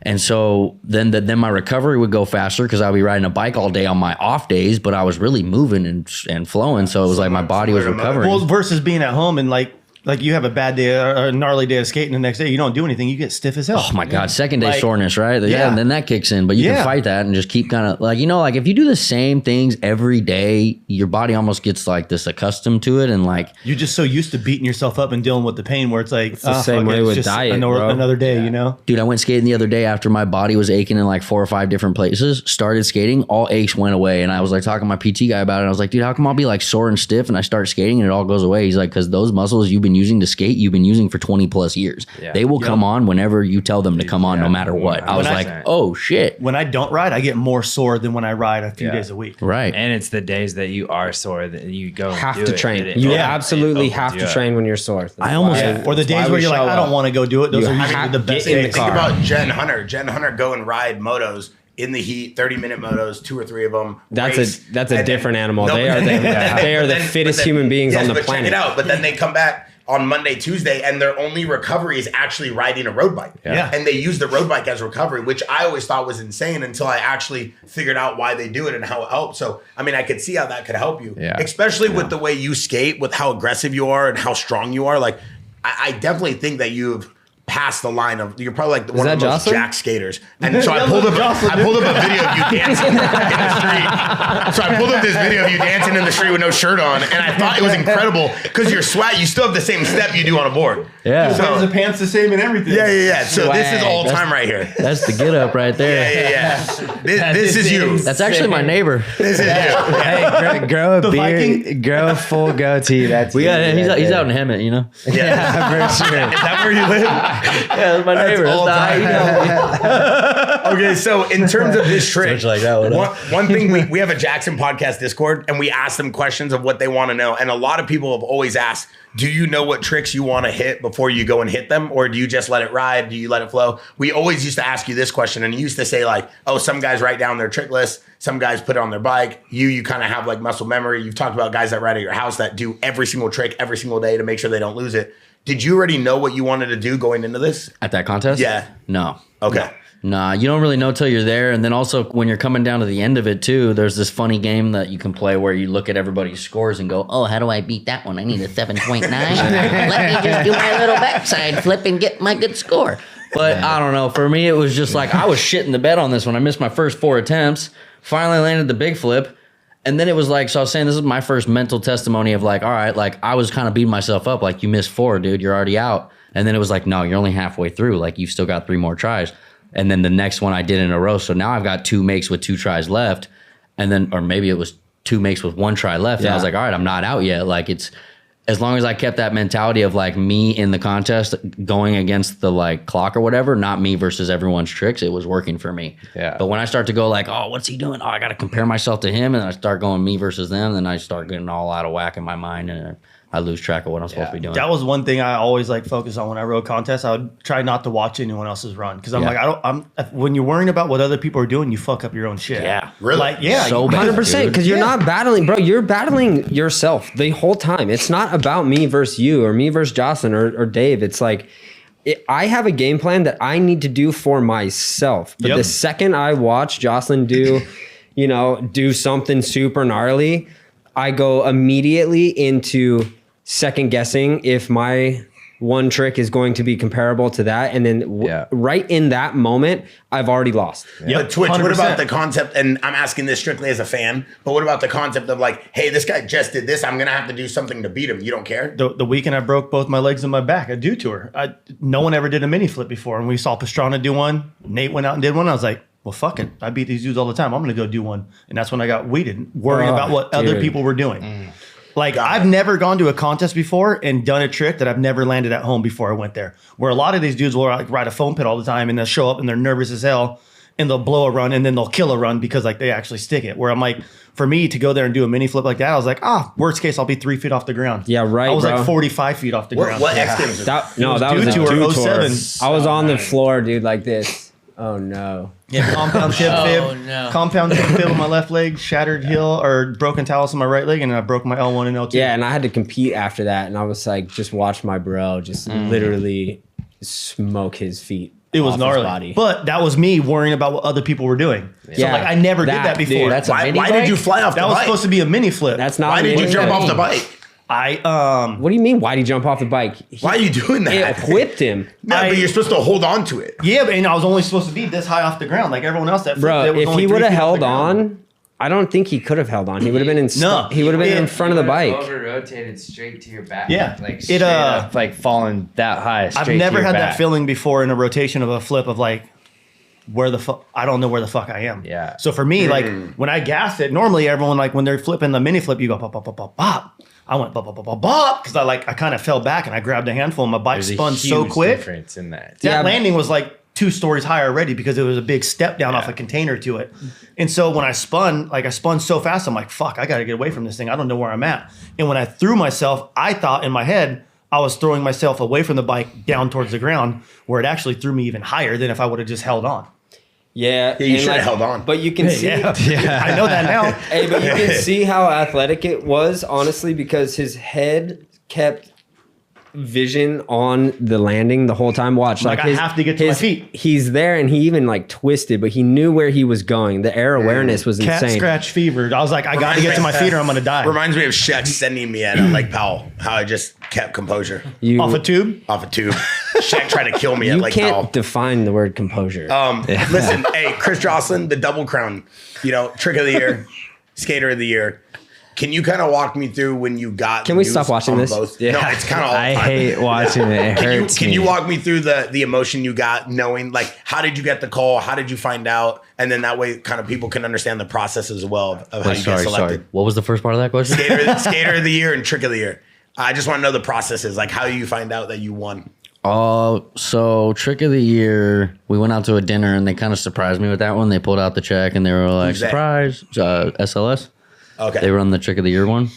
And so then my recovery would go faster because I'd be riding a bike all day on my off days, but I was really moving and flowing. So it was like my body was recovering. well, versus being at home and like you have a bad day or a gnarly day of skating the next day, you don't do anything, you get stiff as hell. Oh my God, second day Like, soreness, right? Yeah, yeah. and then that kicks in. But you can fight that and just keep kind of like if you do the same things every day, your body almost gets like this accustomed to it. And like, You're just so used to beating yourself up and dealing with the pain where it's like, the same way with diet, bro. another day, you know? dude, I went skating the other day after my body was aching in like 4 or 5 different places, started skating, all aches went away. And I was like talking to my PT guy about it. And I was like, dude, how come I'll be like sore and stiff and I start skating and it all goes away? He's like, because those muscles you've been using to skate, you've been using for 20 plus years. Yeah. They will come on whenever you tell them to come on, no matter what. I was like, oh shit. When I don't ride, I get more sore than when I ride a few Yeah. days a week. Right. And it's the days that you are sore that you go and Have do to it. train. It- You it- absolutely it have opens to you train up. when you're sore. That's I almost- why- Or the that's days why where we you're like, show I don't up. want to go do it. Those You are have usually to the best get in the days. car. Think about Jen Hunter. Jen Hunter go and ride motos in the heat, 30-minute motos, 2 or 3 of them. That's race, a and then- different animal. No, They but are then- they are but the then- fittest but then- human beings yes, on the but planet. Check it out. But then they come back on Monday, Tuesday, and their only recovery is actually riding a road bike. Yeah. And they use the road bike as recovery, which I always thought was insane until I actually figured out why they do it and how it helps. So, I mean, I could see how that could help you, Yeah. especially with the way you skate, with how aggressive you are and how strong you are. Like, I definitely think that you've passed the line of, you're probably like one of the that most Joslin? jack skaters. And so I pulled up a video of you dancing in the street. So I pulled up this video of you dancing in the street with no shirt on, and I thought it was incredible because you're swag. You still have the same step you do on a board. Yeah. So- the pants the same and everything. Yeah. So this is Swag. all time right here. That's the get up right there. Yeah. This is you. That's actually my neighbor. This is you. Hey, grow a The beard, Viking? grow a full goatee. That's We got you he's right he's there. out in Hemet, Yeah. Yeah, for sure. Is that where you live? that's my neighbor. all That's not how you know me. Okay, so in terms of this trick, Much like that one, one thing we have a Jaxxon podcast Discord, and we ask them questions of what they want to know. And a lot of people have always asked, do you know what tricks you want to hit before you go and hit them? Or do you just let it ride? Do you let it flow? We always used to ask you this question, and you used to say like, oh, some guys write down their trick list. Some guys put it on their bike. You kind of have like muscle memory. You've talked about guys that ride at your house that do every single trick every single day to make sure they don't lose it. Did you already know what you wanted to do going into this? At that contest? Yeah. No. Okay. Nah, you don't really know till you're there. And then also when you're coming down to the end of it too, there's this funny game that you can play where you look at everybody's scores and go, Oh, how do I beat that one? I need a 7.9. Let me just do my little backside flip and get my good score. but I don't know. For me, it was just like I was shitting the bed on this one. I missed my first 4 attempts, finally landed the big flip. And then it was like, so I was saying this is my first mental testimony of like, all right, like I was kind of beating myself up. Like you missed 4, dude, you're already out. And then it was like, no, you're only halfway through. Like you've still got 3 more tries. And then the next one I did in a row. So now I've got 2 makes with 2 tries left. And then, or maybe it was 2 makes with 1 try left. And I was like, all right, I'm not out yet. Like it's, as long as I kept that mentality of like me in the contest going against the like clock or whatever, not me versus everyone's tricks, it was working for me. Yeah. But when I start to go like, oh, what's he doing? Oh, I got to compare myself to him. And I start going me versus them. Then I start getting all out of whack in my mind and I lose track of what I'm supposed to be doing. That was one thing I always like focus on when I rode contests. I would try not to watch anyone else's run because I'm like, when you're worrying about what other people are doing, you fuck up your own shit. Yeah. Really? Like, yeah. So bad. 100%, because you're not battling, bro. You're battling yourself the whole time. It's not about me versus you or me versus Joslin or Dave. It's like I have a game plan that I need to do for myself. But the second I watch Joslin do, do something super gnarly, I go immediately into second guessing if my one trick is going to be comparable to that. And then right in that moment, I've already lost. But Twitch, 100%. what about the concept, and I'm asking this strictly as a fan, but what about the concept of like, hey, this guy just did this, I'm going to have to do something to beat him. You don't care? The weekend I broke both my legs and my back, a dew tour. No one ever did a mini flip before. And we saw Pastrana do one. Nate went out and did one. I was like, well, fuck it. I beat these dudes all the time. I'm going to go do one. And that's when I got weeded, worrying about what other people were doing. Like, I've never gone to a contest before and done a trick that I've never landed at home before I went there. Where a lot of these dudes will like ride a foam pit all the time and they'll show up and they're nervous as hell and they'll blow a run and then they'll kill a run because like they actually stick it. Where I'm like, for me to go there and do a mini flip like that, I was like, worst case, I'll be 3 feet off the ground. Yeah, right, I was bro. like 45 feet off the ground. What X Games is That was Dew a Tour Dew 07. tour. I was on the floor, dude, like this. Oh, no. Yeah, compound tip fib. Oh, no. Compound tip fib on my left leg, shattered heel or broken talus on my right leg, and I broke my L1 and L2. Yeah, and I had to compete after that, and I was like, just watch my bro just literally smoke his feet. It was off his gnarly. body. But that was me worrying about what other people were doing. So Yeah, like I never did that before. dude, That's a Why mini did bike? you fly off that the was bike? supposed to be a mini flip. That's not. Why did you jump off the bike? What do you mean? Why did he jump off the bike? Why are you doing that? It whipped him, No, but you're supposed to hold on to it. Yeah, and I was only supposed to be this high off the ground, like everyone else. That flipped, bro. that was If only he 3 would have feet off held the ground. on, I don't think he could have held on. He would have been in. No. He would have been in front of the bike. Over rotated straight to your back. Yeah. Like It, straight up, like falling that high. I've straight never to your had back. that feeling before in a rotation of a flip of like, where the fuck? I don't know where the fuck I am. Yeah. So for me, like when I gas it, normally everyone like when they're flipping the mini flip, you go pop pop pop pop pop. I went bop, bop, bop, bop, bop, because I kind of fell back and I grabbed a handful and my bike There's a spun so huge quick. difference in that. That Yeah. landing was like 2 stories high already because it was a big step down off a container to it. And so when I spun so fast, I'm like, fuck, I got to get away from this thing. I don't know where I'm at. And when I threw myself, I thought in my head, I was throwing myself away from the bike down towards the ground where it actually threw me even higher than if I would have just held on. Yeah, Yeah, you and, should have held on. But you can see. Yeah. I know that now. Hey, but you can see how athletic it was, honestly, because his head kept vision on the landing the whole time. Watch, Like, I have to get to my feet. He's there, and he even like twisted, but he knew where he was going. The air awareness was Cat insane. scratch fevered. I was like, I got to get to my feet or I'm going to die. Reminds me of Sheck sending me at Lake Powell, how I just kept composure You, Off a tube. off a tube. Sheck tried to kill me at you Lake can't Powell. define the word composure. Listen, hey, Chris Joslin, the double crown, trick of the year, skater of the year. Can you kind of walk me through when you got? Can we news stop watching on this? Both? Yeah. No, it's kind of. I hate watching it. It hurts Can me. you walk me through the emotion you got, knowing like how did you get the call? How did you find out? And then that way, kind of people can understand the process as well of how you get selected. What was the first part of that question? Skater of the year and trick of the year. I just want to know the processes, like how you find out that you won. So trick of the year, we went out to a dinner and they kind of surprised me with that one. They pulled out the check and they were like, Who's that? surprise, SLS. Okay. They run the trick of the year one.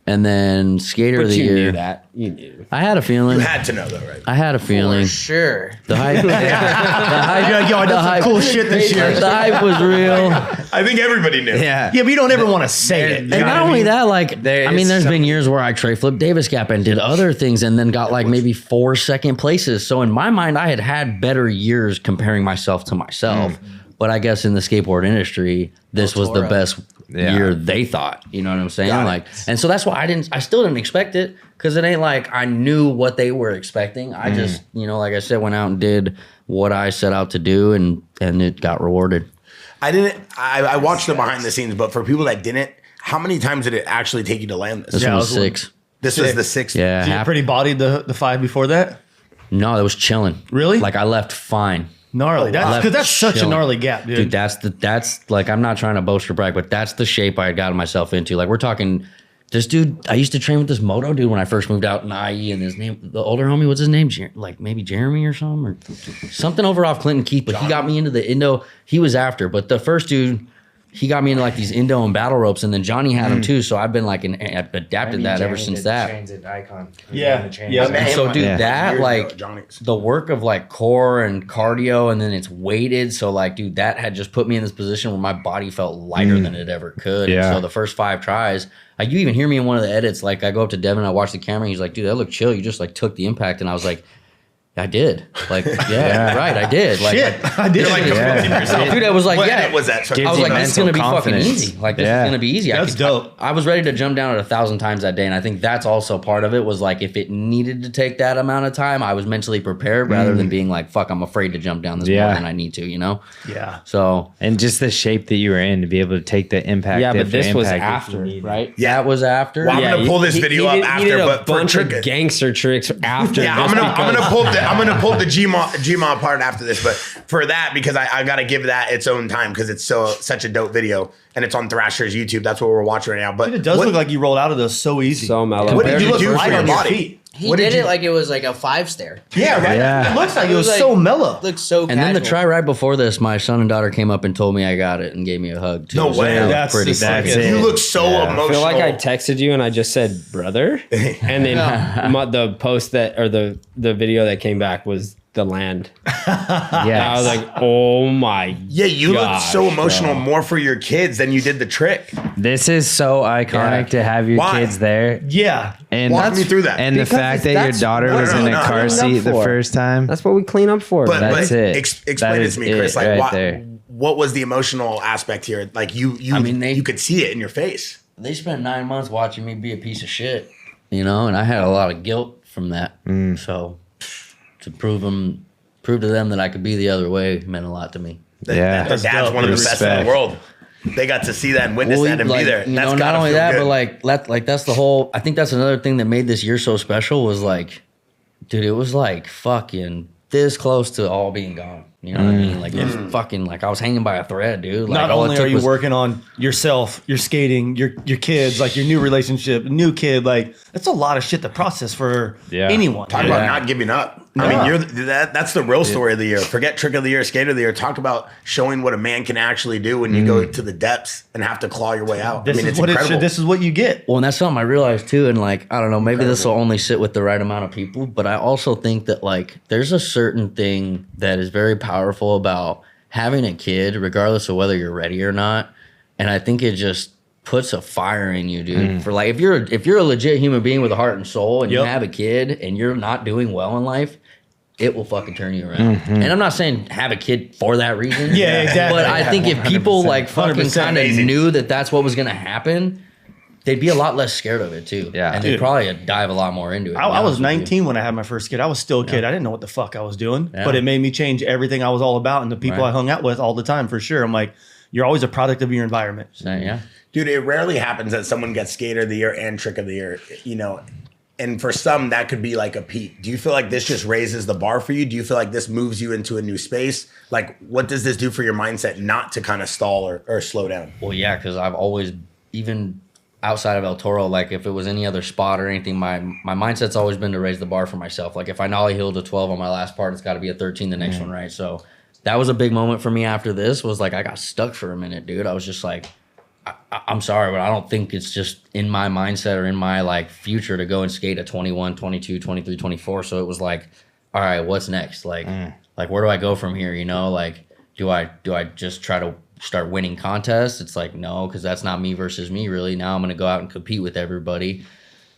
And then skater But of the you year. knew that. You knew. I had a feeling. You had to know though, right? I had a feeling. For sure. The hype. the hype. You're like, yo, I did some cool shit this year. The hype was real. I think everybody knew. Yeah. Yeah, but you don't ever want to say it. And not only that, like, There I mean, is there's been some- years where I tray flipped Davis Gap and did other things and then got like maybe 4 second places. So in my mind, I had better years comparing myself to myself. But I guess in the skateboard industry, this was the Toro. best year they thought. You know what I'm saying? Got it. Like, and so that's why I still didn't expect it because it ain't like I knew what they were expecting. I just, like I said, went out and did what I set out to do and it got rewarded. I watched the behind the scenes, but for people that didn't, how many times did it actually take you to land this? This Yeah, one I was was 6. This was the 6th. Yeah. You pretty bodied the 5 before that? No, it was chilling. Really? Like I left fine. Gnarly. Oh, That's wow. because that's such a Chilling. gnarly gap, dude. Dude, that's like I'm not trying to boast or brag, but that's the shape I had gotten myself into. Like we're talking this dude, I used to train with this moto dude when I first moved out in IE, and his name, the older homie, what's his name? Like maybe Jeremy or something, or something over off Clinton Keith, but he got me into the Indo. He was after, but the first dude, he got me into like these Indo and battle ropes, and then Johnny had them too. So I've been like I've adapted Maybe that ever Jeremy since did that. Trains at Icon. Yeah, yeah. And so, dude, Yeah. that Years like ago, Johnny's. the work of like core and cardio, and then it's weighted. So, like, dude, that had just put me in this position where my body felt lighter than it ever could. Yeah. And so the first 5 tries, like, you even hear me in one of the edits. Like, I go up to Devin, I watch the camera, and he's like, "Dude, that looked chill. You just like took the impact." And I was like, I did. Like, yeah, right, I did. Like, Shit, I did. You're like convincing yourself. dude, I was like, What yeah. edit was that? Gives I was you like, this is mental gonna be fucking confidence. easy. Like, this Yeah. is gonna be easy. That's dope. I was ready to jump down it 1,000 times that day, and I think that's also part of it. Was like, if it needed to take that amount of time, I was mentally prepared rather than being like, "Fuck, I'm afraid to jump down this more Yeah. than I need to." You know? Yeah. So And just the shape that you were in to be able to take the impact. Yeah, but after this was impact if you after, needed. right? Yeah. that was after. Well, I'm gonna pull this video up he after, did a but for bunch of trick- gangster tricks after. Yeah, just I'm because- gonna pull the Gma part after this, but for that because I gotta give that its own time because it's such a dope video and it's on Thrasher's YouTube. That's what we're watching right now. But It does what, look like you rolled out of those so easy. so mellow. What did you look do for light your on your body? feet. He What did did you- it like it was like a 5 stair. Yeah, right. Yeah. It looks like it It was was so like- mellow. Looks so And then the casual. try right before this, my son and daughter came up and told me I got it and gave me a hug too. No So way. that was That's pretty the fucking- sickest. You look so emotional. I feel like I texted you and I just said brother, and then the post that or the video that came back was the land. Yeah. I was like, oh my. yeah, you look so Gosh, emotional bro. more for your kids than you did the trick. This is so iconic to have your Why? kids there. Yeah. And Walk me through that. And the Because fact that your that's daughter what was in we're a car cleaning up seat the for. first time. That's what we clean up for. But, That's but it. explain That it is to me, it Chris. Like, right there. what was the emotional aspect here? Like you I mean, you could see it in your face. They spent 9 months watching me be a piece of shit, you know, and I had a lot of guilt from that. So to prove to them that I could be the other way meant a lot to me. Yeah. Their dad's dope. one of the best in Respect. the world. They got to see that and witness that and like, be there. You That's know, not gotta only feel that, good. but like that's the whole. I think that's another thing that made this year so special was like, dude, it was like fucking this close to all being gone. You know what I mean? Like it's fucking like I was hanging by a thread, dude. Like Not all it only took are you was- working on yourself, your skating, your kids, like your new relationship, new kid, like that's a lot of shit to process for Yeah. anyone. Talk about not giving up. I mean, that's the real story of the year. Forget trick of the year, skater of the year. Talk about showing what a man can actually do when you go to the depths and have to claw your way out. This I mean, is it's what incredible. this is what you get. Well, and that's something I realized too. And like, I don't know, maybe this will only sit with the right amount of people, but I also think that like there's a certain thing that is very powerful about having a kid, regardless of whether you're ready or not. And I think it just puts a fire in you, dude. For like, if you're a legit human being with a heart and soul and you Yep. have a kid and you're not doing well in life, it will fucking turn you around. And I'm not saying have a kid for that reason. Yeah, exactly. But I think if people like fucking 100% kind of amazing. knew that that's what was going to happen, they'd be a lot less scared of it too. Yeah. And they'd Dude. probably dive a lot more into it. to be I was honest with you. 19 when I had my first kid. I was still a kid. I didn't know what the fuck I was doing, Yeah. but it made me change everything I was all about and the people Right. I hung out with all the time for sure. I'm like, you're always a product of your environment. So, yeah. Dude, it rarely happens that someone gets skater of the year and trick of the year, you know. And for some, that could be like a peak. Do you feel like this just raises the bar for you? Do you feel like this moves you into a new space? Like, what does this do for your mindset not to kind of stall or slow down? Well, yeah, because I've always, even outside of El Toro, like if it was any other spot or anything, my mindset's always been to raise the bar for myself. Like if I nollie hilled a 12 on my last part, it's got to be a 13 the next one, right? So that was a big moment for me after this. Was like I got stuck for a minute, dude. I was just like, I'm sorry, but I don't think it's just in my mindset or in my like future to go and skate at 21, 22, 23, 24. So it was like, all right, what's next? Like where do I go from here? You know, like do I just try to start winning contests? It's like, no, because that's not me versus me really. Now I'm going to go out and compete with everybody.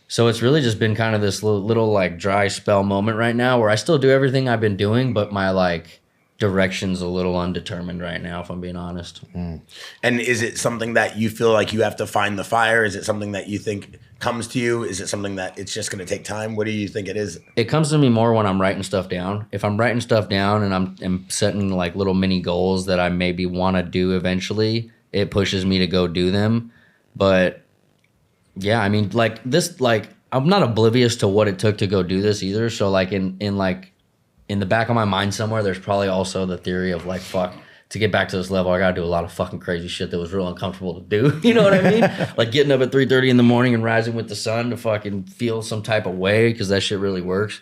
So it's really just been kind of this little like dry spell moment right now where I still do everything I've been doing, but my like direction's a little undetermined right now, if I'm being honest. And is it something that you feel like you have to find the fire? Is it something that you think comes to you? Is it something that it's just going to take time? What do you think it is? It comes to me more when I'm writing stuff down. If I'm writing stuff down and I'm setting like little mini goals that I maybe want to do eventually, it pushes me to go do them. But yeah, I mean, like this, like I'm not oblivious to what it took to go do this either. So like in the back of my mind somewhere, there's probably also the theory of like, fuck, to get back to this level, I gotta do a lot of fucking crazy shit that was real uncomfortable to do. You know what I mean? Like getting up at 3:30 in the morning and rising with the sun to fucking feel some type of way, because that shit really works.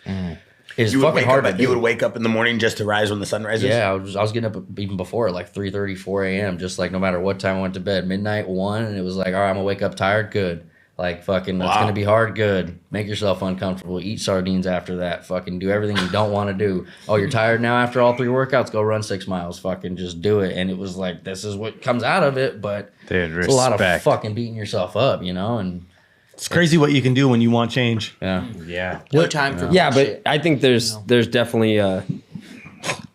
It's fucking hard to do. You would wake up in the morning just to rise when the sun rises? Yeah, I was getting up even before, like 3:30, 4 a.m. Just like no matter what time I went to bed, midnight, 1, and it was like, all right, I'm gonna wake up tired, good. Like fucking, it's gonna be hard, good. Make yourself uncomfortable. Eat sardines after that. Fucking do everything you don't want to do. Oh, you're tired now after all 3 workouts? Go run 6 miles. Fucking just do it. And it was like, this is what comes out of it, but Dude, it's a lot of fucking beating yourself up, you know? And It's crazy what you can do when you want change. yeah. No time for Yeah, but bullshit. I think there's definitely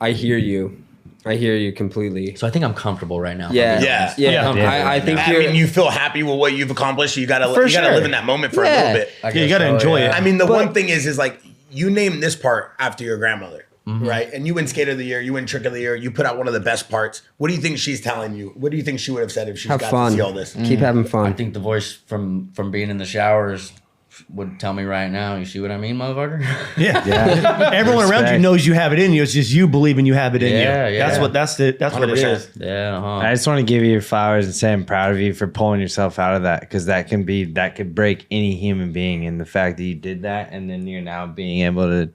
I hear you. I hear you completely. So I think I'm comfortable right now. Yeah. I think I mean, you feel happy with what you've accomplished. You gotta live in that moment for a little bit. I You guess got to so, enjoy yeah. it. I mean, the one thing is like you named this part after your grandmother, right? And you win Skate of the Year, you win Trick of the Year, you put out one of the best parts. What do you think she's telling you? What do you think she would have said if she have got fun. to see all this? Keep having I fun. think the voice from being in the showers would tell me right now, you see what I mean, motherfucker? Yeah. Everyone around you knows you have it in you. It's just you believing you have it in you. Yeah. That's what it is. Yeah, I just want to give you your flowers and say I'm proud of you for pulling yourself out of that, because that could break any human being. And the fact that you did that, and then you're now being able to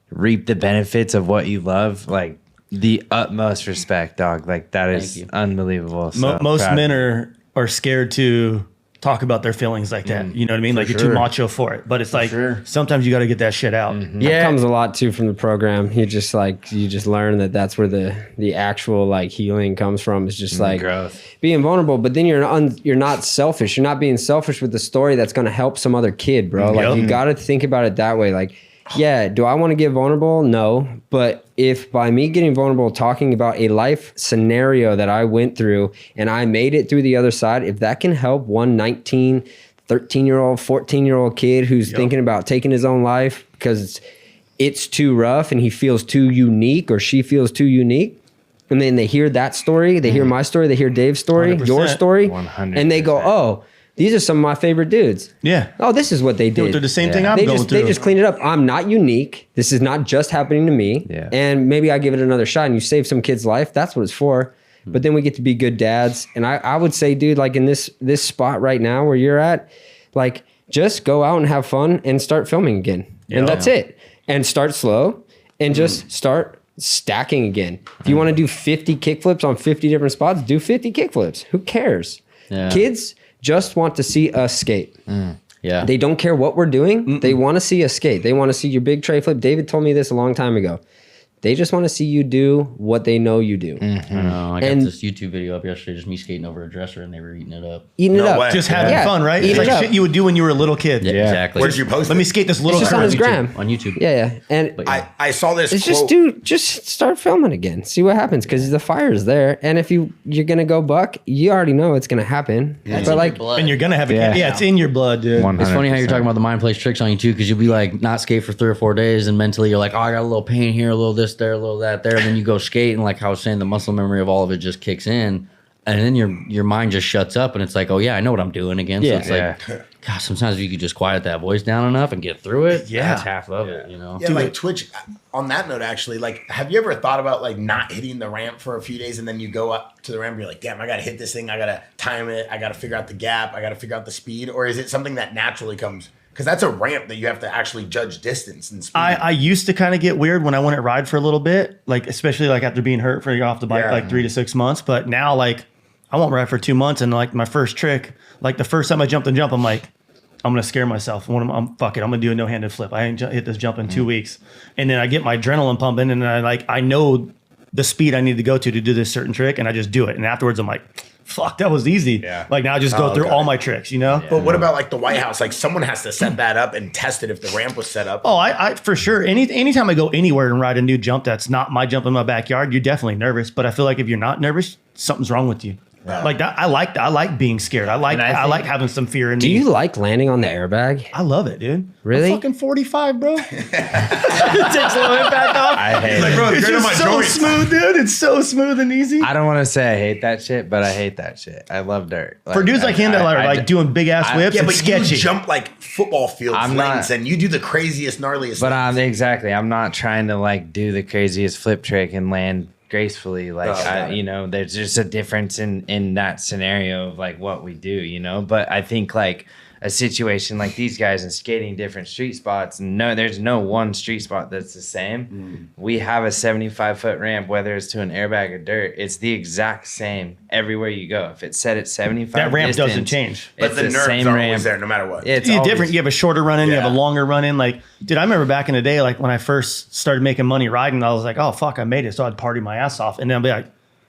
reap the benefits of what you love, like the utmost respect, dog. Like that is unbelievable. So Most proud. men are scared to talk about their feelings like that. You know what I mean? Like you're too macho for it. But it's like sometimes you got to get that shit out. That comes a lot too from the program. You just learn that that's where the actual like healing comes from. It's just like growth. being vulnerable, but then you're not selfish. You're not being selfish with the story that's going to help some other kid, bro. Like you got to think about it that way. Like, yeah, do I want to get vulnerable? No. But if by me getting vulnerable, talking about a life scenario that I went through and I made it through the other side, if that can help one 19, 13-year-old, 14-year-old kid who's thinking about taking his own life because it's too rough and he feels too unique or she feels too unique, and then they hear that story, they hear my story, they hear Dave's story, 100%. your story, 100%. and they go, oh, these are some of my favorite dudes. Yeah. Oh, this is what they did. They're the same thing I'm They going just through. they just cleaned it up. I'm not unique. This is not just happening to me. Yeah. And maybe I give it another shot and you save some kid's life. That's what it's for. But then we get to be good dads. And I would say, dude, like in this spot right now where you're at, like just go out and have fun and start filming again. And that's it. And start slow and just start stacking again. If you want to do 50 kickflips on 50 different spots, do 50 kickflips. Who cares? Yeah. Kids just want to see us skate. Yeah. They don't care what we're doing. They want to see us skate. They want to see your big tray flip. David told me this a long time ago. They just want to see you do what they know you do. I know. I got And- this YouTube video up yesterday, just me skating over a dresser, and they were eating it up. Eating it No up. way. Just having Yeah. fun, right? Eat It's it like up. shit you would do when you were a little kid. Yeah, exactly. Where did you post Let me it? skate this It's little just on his YouTube. gram. On YouTube. Yeah. And But yeah. I saw this it's quote. just start filming again. See what happens, because the fire's there. And if you're gonna go buck, you already know it's gonna happen. But like, And you're going to have a Yeah. kid. Yeah, it's in your blood, dude. 100%. It's funny how you're talking about the mind plays tricks on you too, because you'll be like not skate for 3 or 4 days, and mentally you're like, oh, I got a little pain here, a little this there, a little that there, and then you go skate, and like I was saying, the muscle memory of all of it just kicks in, and then your mind just shuts up, and it's like, oh yeah, I know what I'm doing again. So Yeah. it's like gosh, sometimes if you could just quiet that voice down enough and get through it, Yeah. that's half of it, you know? Yeah, like Twitch, on that note, actually, like, have you ever thought about, like, not hitting the ramp for a few days and then you go up to the ramp and you're like, damn, I got to hit this thing. I got to time it. I got to figure out the gap. I got to figure out the speed. Or is it something that naturally comes? Because that's a ramp that you have to actually judge distance and speed. I used to kind of get weird when I wouldn't ride for a little bit, like especially like after being hurt for off the bike Yeah. like 3 to 6 months. But now like I won't ride for 2 months, and like my first trick, like the first time I jumped the jump, I'm like, I'm gonna scare myself. Fuck it, I'm gonna do a no-handed flip. I ain't hit this jump in 2 weeks, and then I get my adrenaline pumping, and I know the speed I need to go to do this certain trick, and I just do it. And afterwards, I'm like, fuck, that was easy. Yeah. Like now I just go through all my tricks, you know. But what about, like, the White House? Like, someone has to set that up and test it if the ramp was set up. Oh, I for sure. Anytime I go anywhere and ride a new jump that's not my jump in my backyard, you're definitely nervous. But I feel like if you're not nervous, something's wrong with you. Like that, I like being scared. I like having some fear in Do me. you like landing on the airbag? I love it, dude. Really? I'm fucking 45, bro. It takes a little impact off. I hate Like, it. bro, It's get in my just so joints. smooth, dude. It's so smooth and easy. I don't want to say I hate that shit, but I hate that shit. I love dirt. For dudes like him that are like doing big ass whips, Yeah, it's but sketchy. you jump like football field I'm lengths not- and you do the craziest, gnarliest But things. exactly, I'm not trying to like do the craziest flip trick and land gracefully. Like got it. there's just a difference in that scenario of like what we do, you know. But I think like a situation like these guys and skating different street spots, and there's no one street spot that's the same. We have a 75-foot ramp, whether it's to an airbag or dirt, it's the exact same everywhere you go. If it's set at 75, That ramp doesn't distance, change. But it's the nerves same are ramp. always there no matter what. It's It's always different. You have a shorter run in, you have Yeah. a longer run in. Like, dude, I remember back in the day, like when I first started making money riding, I was like, oh fuck, I made it. So I'd party my ass off. And then I'd be like,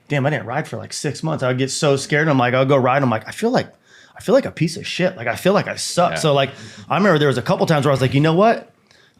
damn, I didn't ride for like 6 months. I would get so scared. I'm like, I'll go ride. I'm like, I feel like a piece of shit. Like I feel like I suck. Yeah. So like I remember there was a couple times where I was like, you know what?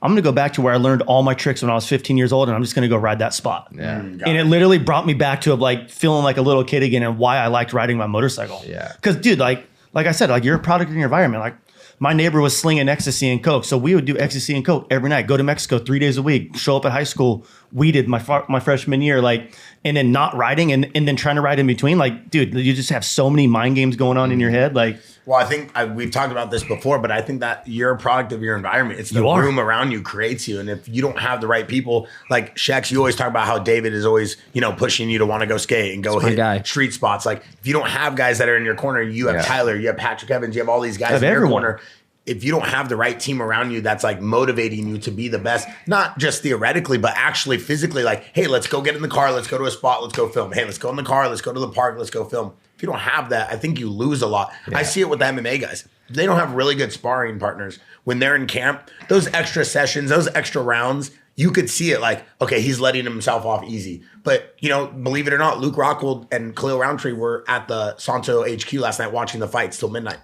I'm gonna go back to where I learned all my tricks when I was 15 years old, and I'm just gonna go ride that spot. Yeah. And it literally brought me back to like feeling like a little kid again, and why I liked riding my motorcycle. Yeah. Because dude, like I said, like you're a product of your environment. Like my neighbor was slinging ecstasy and coke, so we would do ecstasy and coke every night. Go to Mexico 3 days a week. Show up at high school. We did my freshman year, like, and then not riding and then trying to ride in between. Like, dude, you just have so many mind games going on in your head. Like, Well, I think we've talked about this before, but I think that you're a product of your environment. It's the You are. room around you creates you. And if you don't have the right people, like Shex, you always talk about how David is always, pushing you to want to go skate and go my hit guy. street spots. Like if you don't have guys that are in your corner, you have Yeah. Tyler, you have Patrick Evans, you have all these guys Have in your everyone. corner. If you don't have the right team around you that's like motivating you to be the best, not just theoretically, but actually physically, like, hey, let's go get in the car, let's go to a spot, let's go film. Hey, let's go in the car, let's go to the park, let's go film. If you don't have that, I think you lose a lot. I see it with the MMA guys. They don't have really good sparring partners. When they're in camp, those extra sessions, those extra rounds, you could see it like, okay, he's letting himself off easy. But, believe it or not, Luke Rockwold and Khalil Roundtree were at the Santo HQ last night watching the fights till midnight.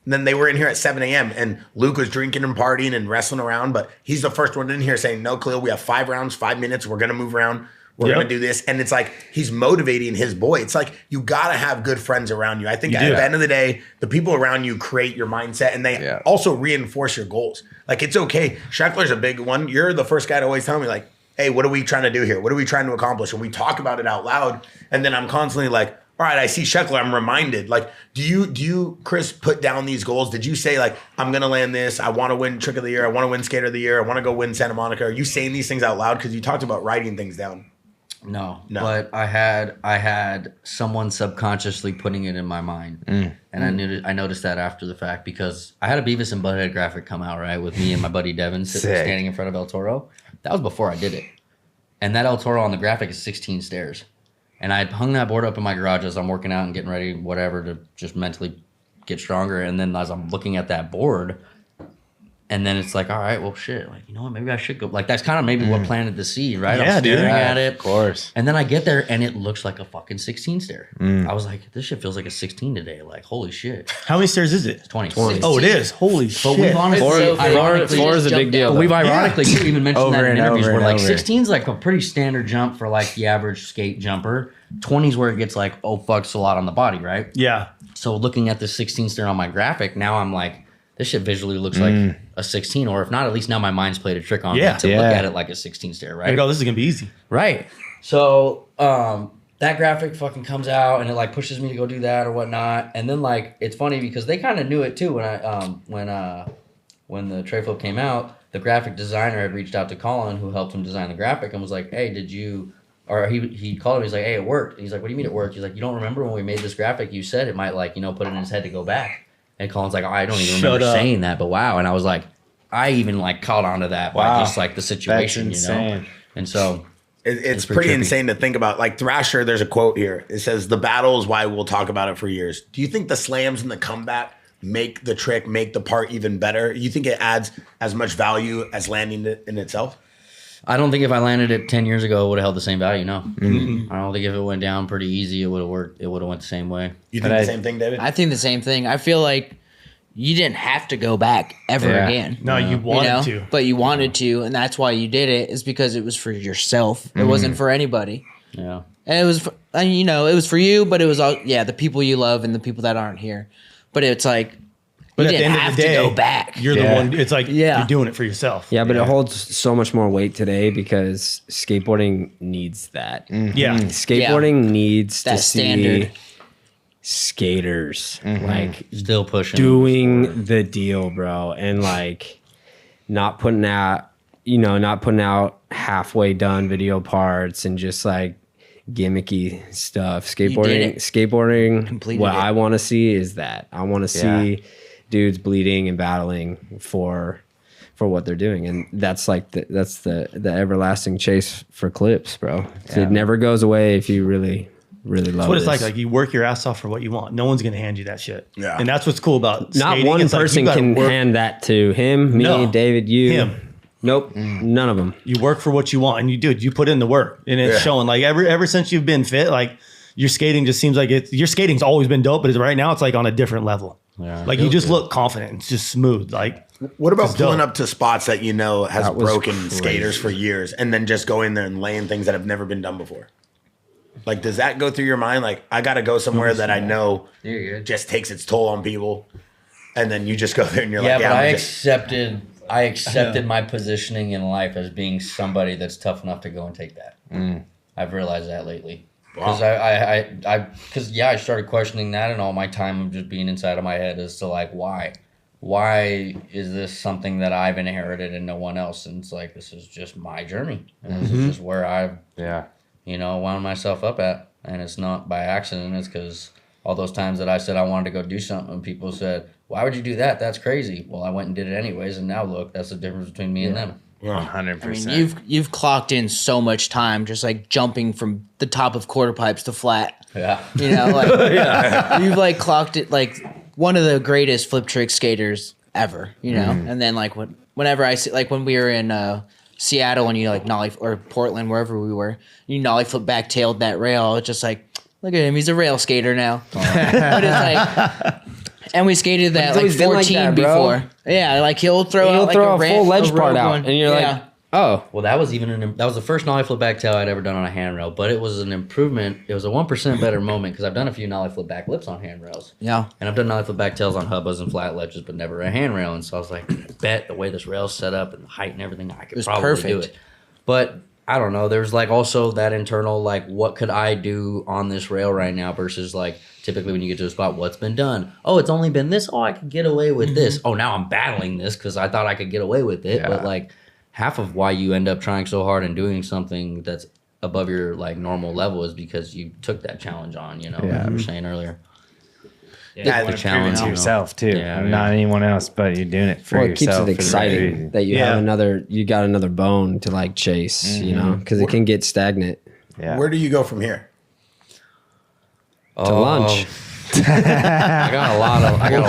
And then they were in here at 7 a.m. and Luke was drinking and partying and wrestling around. But he's the first one in here saying, no, Khalil, we have 5 rounds, 5 minutes. We're going to move around. We're going to do this. And it's like he's motivating his boy. It's like you got to have good friends around you. I think at the end of the day, the people around you create your mindset and they also reinforce your goals. Like it's okay. Sheckler's a big one. You're the first guy to always tell me like, hey, what are we trying to do here? What are we trying to accomplish? And we talk about it out loud. And then I'm constantly like, all right, I see Sheckler. I'm reminded. Like, do you, Chris, put down these goals? Did you say like, I'm gonna land this? I want to win Trick of the Year. I want to win Skater of the Year. I want to go win Santa Monica. Are you saying these things out loud? Because you talked about writing things down. No, but I had someone subconsciously putting it in my mind, and I noticed that after the fact because I had a Beavis and Butthead graphic come out right with me and my buddy Devin standing in front of El Toro. That was before I did it, and that El Toro on the graphic is 16 stairs, and I had hung that board up in my garage as I'm working out and getting ready, whatever, to just mentally get stronger. And then as I'm looking at that board. And then it's like, all right, well, shit. Like, you know what? Maybe I should go. Like, that's kind of maybe what planted the seed, right? Yeah, I'm dude. staring at it. Of course. And then I get there, and it looks like a fucking 16 stair. I was like, this shit feels like a 16 today. Like, holy shit. How many stairs is it? 20. Oh, it is. Holy But shit. we've honestly, Four is a big deal. we've ironically too even mentioned that Over in and interviews over where and like over. 16's like a pretty standard jump for like the average skate jumper. 20's where it gets like, oh, fuck, it's a lot on the body, right? Yeah. So looking at the 16 stair on my graphic, now I'm like, this shit visually looks like a 16, or if not, at least now my mind's played a trick on me to look at it like a 16 stair, right? Like, oh, this is going to be easy. Right. So that graphic fucking comes out and it like pushes me to go do that or whatnot. And then like it's funny because they kind of knew it too when the tray flip came out. The graphic designer had reached out to Colin, who helped him design the graphic, and was like, "Hey, did you?" Or he called him. He's like, "Hey, it worked." And he's like, "What do you mean it worked?" He's like, "You don't remember when we made this graphic? You said it might like put it in his head to go back." And Colin's like, "I don't even remember saying that, but wow." And I was like, I even like caught on to that by just like the situation, That's you know. insane. And so it's pretty insane to think about. Like Thrasher, there's a quote here. It says, "The battle is why we'll talk about it for years." Do you think the slams and the comeback make the trick, make the part even better? You think it adds as much value as landing it in itself? I don't think if I landed it 10 years ago, it would have held the same value. No, I don't think if it went down pretty easy, it would have worked. It would have went the same way. You think the same thing, David? I think the same thing. I feel like you didn't have to go back ever again. No, you wanted to. But you wanted to, and that's why you did it, is because it was for yourself. It wasn't for anybody. Yeah. And it was, it was for you, but it was all, the people you love and the people that aren't here. But it's like, But you at the didn't end have of the day, to go back. You're the one. It's like you're doing it for yourself. Yeah, but it holds so much more weight today because skateboarding needs that. Yeah. Skateboarding needs That to standard. see skaters like Still pushing. doing the deal, bro, and like not putting out halfway done video parts and just like gimmicky stuff. Skateboarding. Completed What it. I want to see is that I want to see dudes bleeding and battling for what they're doing, and that's like the everlasting chase for clips, bro. It never goes away if you really love That's what it's this. like you work your ass off for what you want. No one's going to hand you that shit. Yeah. And that's what's cool about Not skating. one It's like person you gotta can work- hand that to him, me, No. David, you. Him. Nope, none of them. You work for what you want, and you put in the work, and it's showing. Like ever since you've been fit, like your skating just seems like your skating's always been dope, but right now it's like on a different level. Yeah. Like you just look confident. It's just smooth. Like What about It's pulling dope. up to spots that has That was broken crazy. skaters for years and then just going there and laying things that have never been done before? Like, does that go through your mind? Like, I got to go somewhere that I know just takes its toll on people. And then you just go there and you're like, But I'm I accepted my positioning in life as being somebody that's tough enough to go and take that. I've realized that lately. Because I started questioning that, and all my time of just being inside of my head as to like, why is this something that I've inherited and no one else? And it's like, this is just my journey, and this is just where I've wound myself up at, and it's not by accident. It's because all those times that I said I wanted to go do something, and people said, "Why would you do that? That's crazy." Well, I went and did it anyways, and now look, that's the difference between me and them. 100%. I mean, you've clocked in so much time just like jumping from the top of quarter pipes to flat. Yeah. You know, like you've like clocked it like one of the greatest flip trick skaters ever, you know? And then like whenever I see, like when we were in Seattle and you like nollie, or Portland, wherever we were, you nollie flip back tailed that rail. It's just like, look at him, he's a rail skater now. But it's like, and we skated that like always been 14 like that, bro. before. Yeah, like he'll throw He'll out like throw a ramp- full ledge rogue part out, one. and you're like, oh, Well, that was the first nollie flip back tail I'd ever done on a handrail, but it was an improvement. It was a 1% better moment because I've done a few nollie flip back lips on handrails. yeah. And I've done nollie flip back tails on hubbas and flat ledges, but never a handrail. And so I was like, I bet the way this rail's set up and the height and everything, I could was probably do perfect. it. But I don't know. There's like also that internal, like, what could I do on this rail right now versus like typically when you get to a spot, what's been done? Oh, it's only been this. Oh, I could get away with this. Oh, now I'm battling this because I thought I could get away with it. But like half of why you end up trying so hard and doing something that's above your like normal level is because you took that challenge on, you know, like you were saying earlier. Yeah, The challenge to you know. yourself too. Yeah, Not anyone else, but you're doing it for well, it keeps yourself. it for the right exciting reason. that you got another bone to like chase, you know, because it can get stagnant. Yeah. Where do you go from here? To lunch. I got a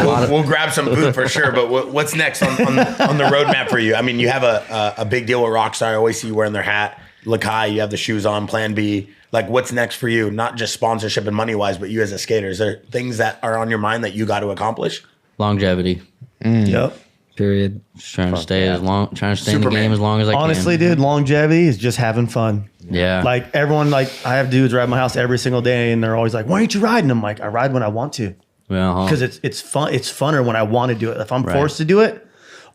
lot of We'll grab some food for sure, but what's next on the roadmap for you? I mean, you have a big deal with Rockstar. I always see you wearing their hat. Lakai, you have the shoes on, Plan B. Like, what's next for you? Not just sponsorship and money-wise, but you as a skater. Is there things that are on your mind that you got to accomplish? longevity. Yep. Period. Just trying to stay in the Superman. game as long as I Honestly, can. dude, longevity is just having fun. Yeah. Like everyone, like I have dudes ride my house every single day, and they're always like, "Why aren't you riding?" I'm like, "I ride when I want to, Well, because it's fun. It's funner when I want to do it. If I'm forced to do it,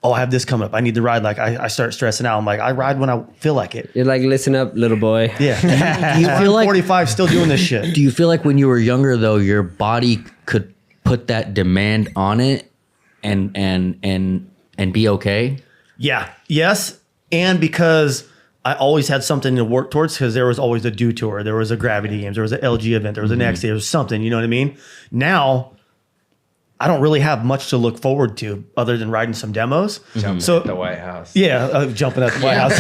oh, I have this coming up. I need to ride. Like I start stressing out. I'm like, I ride when I feel like it. You're like, listen up, little boy. Yeah. Do you feel like 45 still doing this shit. Do you feel like when you were younger though, your body could put that demand on it and be okay? Yeah. Yes. And because I always had something to work towards, because there was always a Dew Tour, there was a Gravity Games, there was an LG event, there was an X Day, there was something, you know what I mean? Now, I don't really have much to look forward to other than riding some demos. Jumping at the White House. Yeah, jumping at the White House.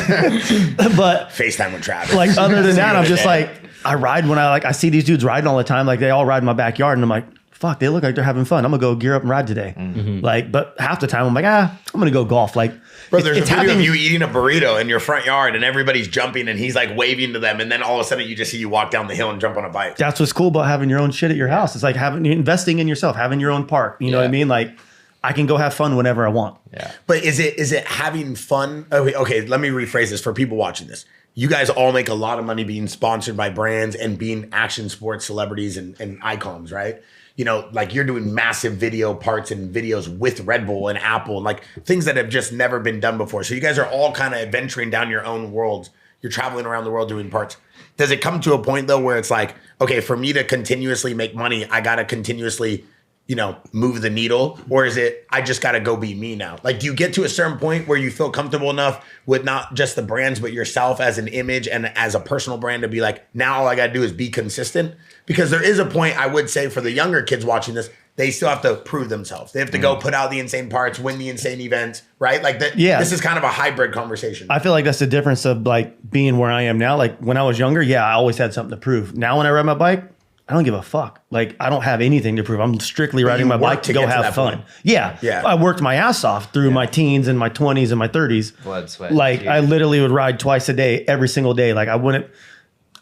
But FaceTime with Travis. like other than that, I'm just like, I ride when I see these dudes riding all the time. Like they all ride in my backyard, and I'm like, fuck, they look like they're having fun. I'm gonna go gear up and ride today. Like, but half the time I'm like, I'm gonna go golf. Like, Bro, there's a video of you eating a burrito in your front yard and everybody's jumping and he's like waving to them. And then all of a sudden you just see you walk down the hill and jump on a bike. That's what's cool about having your own shit at your house. It's like investing in yourself, having your own park. You know what I mean? Like, I can go have fun whenever I want. Yeah. But is it having fun? Okay, let me rephrase this for people watching this. You guys all make a lot of money being sponsored by brands and being action sports celebrities and icons, right? You know, like you're doing massive video parts and videos with Red Bull and Apple, and like things that have just never been done before. So you guys are all kind of adventuring down your own worlds. You're traveling around the world doing parts. Does it come to a point though where it's like, okay, for me to continuously make money, I got to continuously, you know, move the needle? Or is it, I just got to go be me now? Like, do you get to a certain point where you feel comfortable enough with not just the brands, but yourself as an image and as a personal brand to be like, now all I got to do is be consistent? Because there is a point, I would say, for the younger kids watching this, they still have to prove themselves. They have to go put out the insane parts, win the insane events, right? Like that. Yeah. This is kind of a hybrid conversation. I feel like that's the difference of like being where I am now. Like when I was younger, I always had something to prove. Now when I ride my bike, I don't give a fuck. Like I don't have anything to prove. I'm strictly riding my bike to go have fun. point. Yeah. I worked my ass off through my teens and my 20s and my 30s. Blood, sweat, Like tears. I literally would ride twice a day, every single day. Like I would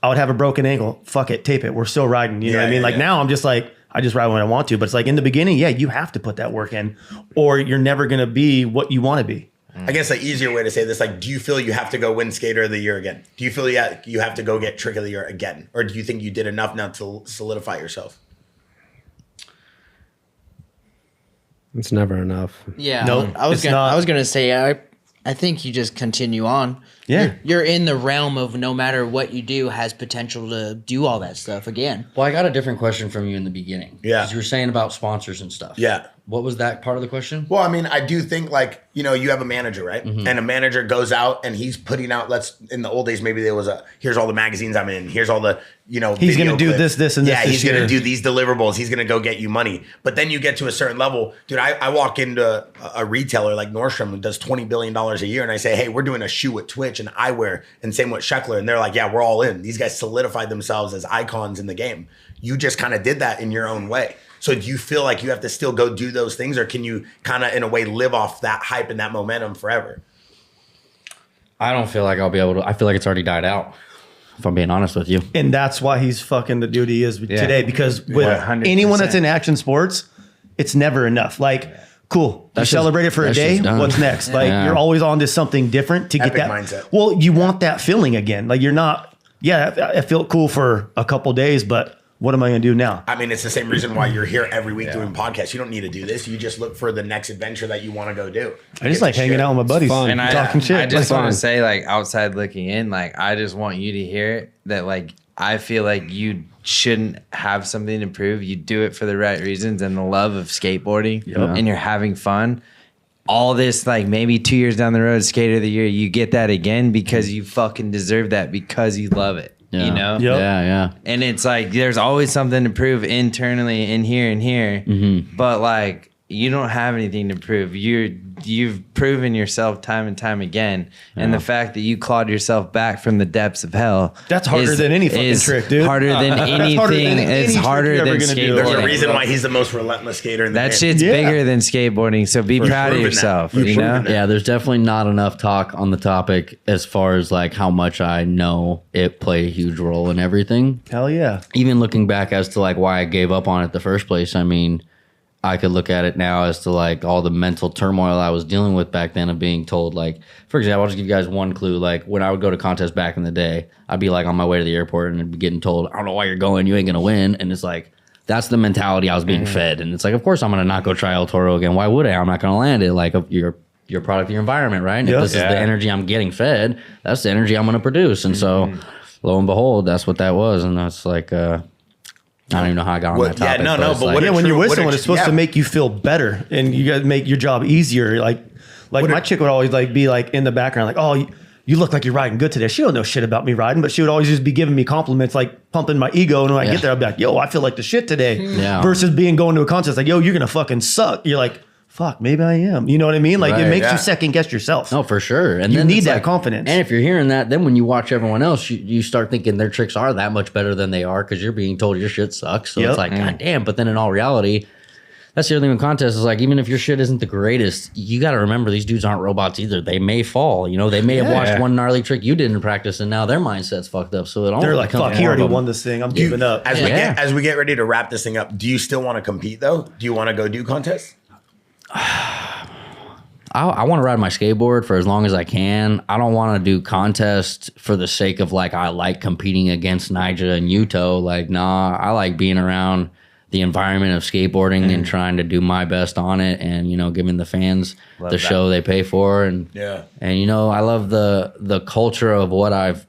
have a broken ankle. Fuck it, tape it. We're still riding. You know what I mean? Like now I'm just like, I just ride when I want to. But it's like in the beginning, you have to put that work in or you're never going to be what you want to be. I guess the easier way to say this, like, do you feel you have to go win Skater of the Year again? Do you feel you have to go get Trick of the Year again? Or do you think you did enough now to solidify yourself? It's never enough. Yeah, No, I was it's not. gonna say I think you just continue on. Yeah. You're in the realm of no matter what you do has potential to do all that stuff again. Well, I got a different question from you in the beginning. Yeah. 'Cause you were saying about sponsors and stuff. Yeah. What was that part of the question? Well, I mean, I do think like, you know, you have a manager, right? And a manager goes out and he's putting out, in the old days, maybe there was here's all the magazines I'm in. Here's all the, you know, He's video gonna do clips. this, and this Yeah, he's this going to year. do these deliverables. He's going to go get you money. But then you get to a certain level. Dude, I walk into a retailer like Nordstrom who does $20 billion a year. And I say, hey, we're doing a shoe with Twitch and eyewear and same with Sheckler. And they're like, yeah, we're all in. These guys solidified themselves as icons in the game. You just kind of did that in your own way. So do you feel like you have to still go do those things, or can you kind of, in a way, live off that hype and that momentum forever? I don't feel like I'll be able to. I feel like it's already died out, if I'm being honest with you. And that's why he's fucking the dude he is today. Because with 100%. anyone that's in action sports, it's never enough. Like, cool, That's you just- celebrate it for a that's day. just done. What's next? Like, Yeah. you're always on to something different to Epic get that mindset. Well, you want that feeling again. Like, you're not. Yeah, I felt cool for a couple days, but what am I going to do now? I mean, it's the same reason why you're here every week doing podcasts. You don't need to do this. You just look for the next adventure that you want to go do. I just like hanging out with my buddies, fun. And talking shit. I just Like, want fun. to say, like, outside looking in, like, I just want you to hear it that, like, I feel like you shouldn't have something to prove. You do it for the right reasons and the love of skateboarding, and you're having fun. All this, like, maybe 2 years down the road, Skater of the Year, you get that again because you fucking deserve that because you love it. Yeah. You know? Yep. Yeah. And it's like there's always something to prove internally in here and here. But like you don't have anything to prove. You've proven yourself time and time again. And the fact that you clawed yourself back from the depths of hell. That's harder than any fucking trick, dude. Harder than That's anything. harder than It's any trick harder you're than ever gonna do. There's a skateboarding. reason why he's the most relentless skater in the That game. shit's Yeah. bigger than skateboarding. So be proud of proven that. yourself. You've You know? proven that. Yeah, there's definitely not enough talk on the topic as far as like how much I know it played a huge role in everything. Hell yeah. Even looking back as to like why I gave up on it the first place, I mean, I could look at it now as to like all the mental turmoil I was dealing with back then of being told, like, for example, I'll just give you guys one clue. Like when I would go to contests back in the day, I'd be like on my way to the airport and I'd be getting told, I don't know why you're going, you ain't gonna win. And it's like, that's the mentality I was being fed. And it's like, of course I'm gonna not go try El Toro again. Why would I? I'm not gonna land it. Like you're you're a product of your environment, right? And Yep. if this is the energy I'm getting fed, that's the energy I'm going to produce. And so, lo and behold, that's what that was. And that's like, I don't even know how I got on that topic. but it's like, what when you're with someone, it's supposed yeah. to make you feel better, and you guys make your job easier. Like my chick would always like be like in the background, like, oh, you look like you're riding good today. She don't know shit about me riding, but she would always just be giving me compliments, like pumping my ego. And when I get there, I'll be like, yo, I feel like the shit today. Yeah. Versus going to a contest like, yo, you're gonna fucking suck. You're like, fuck, maybe I am. You know what I mean? Like it Right, makes you second guess yourself. no, for sure. And You then need it's that like, confidence. And if you're hearing that, then when you watch everyone else, you start thinking their tricks are that much better than they are because you're being told your shit sucks. So it's like, God damn. But then in all reality, that's the other thing with contests is like, even if your shit isn't the greatest, you got to remember these dudes aren't robots either. They may fall. You know, they may have watched one gnarly trick you did in practice, and now their mindset's fucked up. So it They're like, fuck, he already won this thing. I'm giving up. As we get ready to wrap this thing up, do you still want to compete though? Do you want to go do contests? I want to ride my skateboard for as long as I can. I don't want to do contests for the sake of like, I like competing against Nija and Yuto. Like, nah, I like being around the environment of skateboarding and trying to do my best on it and, you know, giving the fans the show they pay for. And, and, you know, I love the culture of what I've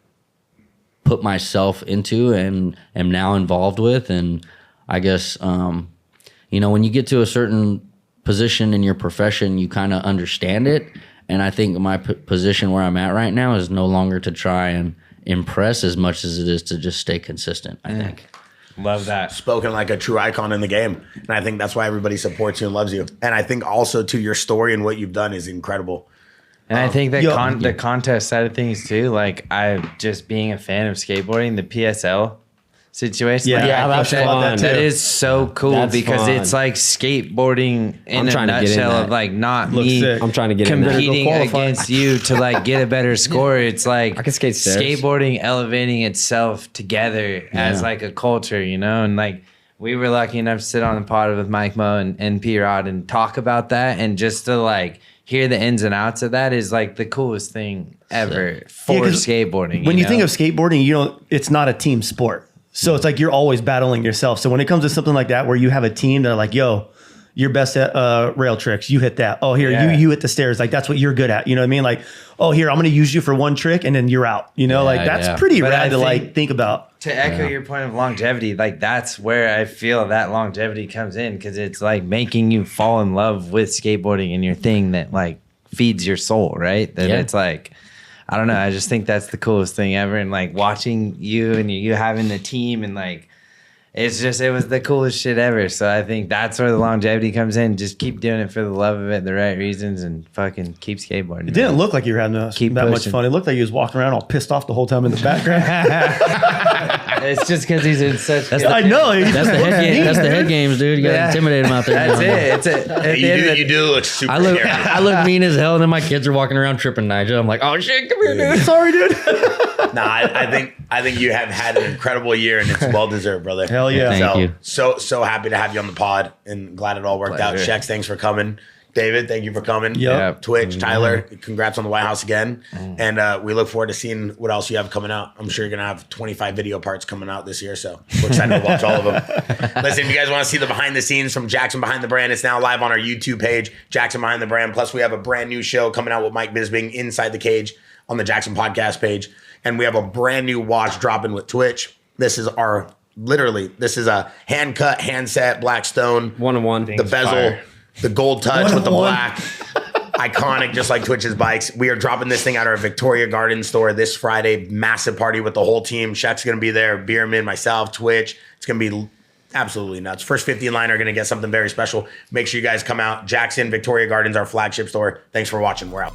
put myself into and am now involved with. And I guess, you know, when you get to a certain position in your profession, you kind of understand it. And I think my position where I'm at right now is no longer to try and impress as much as it is to just stay consistent, I think. Love that. Spoken like a true icon in the game. And I think that's why everybody supports you and loves you. And I think also too, your story and what you've done is incredible. And I think that the contest side of things too, like I just being a fan of skateboarding, the PSL situation. Yeah, like, yeah, I that's think fun. that is so cool That's because fun. it's like skateboarding in I'm a trying to get in nutshell that. of like not Looks me sick. I'm trying to get in that. competing Better go qualify. against you to like get a better score. It's like I can skate stairs. skateboarding elevating itself together as like a culture, you know, and like we were lucky enough to sit on the pod with Mike Mo and P-Rod and talk about that, and just to like hear the ins and outs of that is like the coolest thing ever for 'cause skateboarding. When you know? think of skateboarding, it's not a team sport. So it's like you're always battling yourself. So when it comes to something like that, where you have a team that are like, yo, you're best at rail tricks, you hit that. Oh, here, you hit the stairs. Like, that's what you're good at. You know what I mean? Like, oh, here, I'm going to use you for one trick and then you're out. You know, like that's pretty But I rad to like think- think about. To echo your point of longevity, like that's where I feel that longevity comes in, because it's like making you fall in love with skateboarding and your thing that like feeds your soul, right? That it's like, I don't know, I just think that's the coolest thing ever. And like watching you and you having the team and like, it was the coolest shit ever. So I think that's where the longevity comes in. Just keep doing it for the love of it, the right reasons, and fucking keep skateboarding. It didn't look like you were having that much fun. It looked like you was walking around all pissed off the whole time in the background. It's just because he's in such. I know. That's the head game. That's the head games, dude. You gotta intimidate him out there. That's it. At the end of the- You do look super I scary. look mean as hell, and then my kids are walking around tripping Nigel. I'm like, oh shit, come here, dude. Sorry, dude. Nah, I think you have had an incredible year, and it's well deserved, brother. Hell yeah. Thank you. So happy to have you on the pod, and glad it all worked out. Pleasure. Shex, thanks for coming. David, thank you for coming. Yep. Twitch, Tyler, congrats on the White House again. And we look forward to seeing what else you have coming out. I'm sure you're going to have 25 video parts coming out this year, so we're excited to watch all of them. Listen, if you guys want to see the behind the scenes from Jaxxon Behind the Brand, it's now live on our YouTube page, Jaxxon Behind the Brand. Plus, we have a brand new show coming out with Mike Bisbing, Inside the Cage, on the Jaxxon podcast page. And we have a brand new watch dropping with Twitch. This is this is a hand cut, hand set, black stone. 1-on-1. The bezel, fire. the gold touch with the 1-on-1. black. Iconic, just like Twitch's bikes. We are dropping this thing at our Victoria Garden store this Friday. Massive party with the whole team. Shaq's going to be there. Beerman, myself, Twitch. It's going to be absolutely nuts. First 50 in line are going to get something very special. Make sure you guys come out. Jaxxon, Victoria Gardens, our flagship store. Thanks for watching. We're out.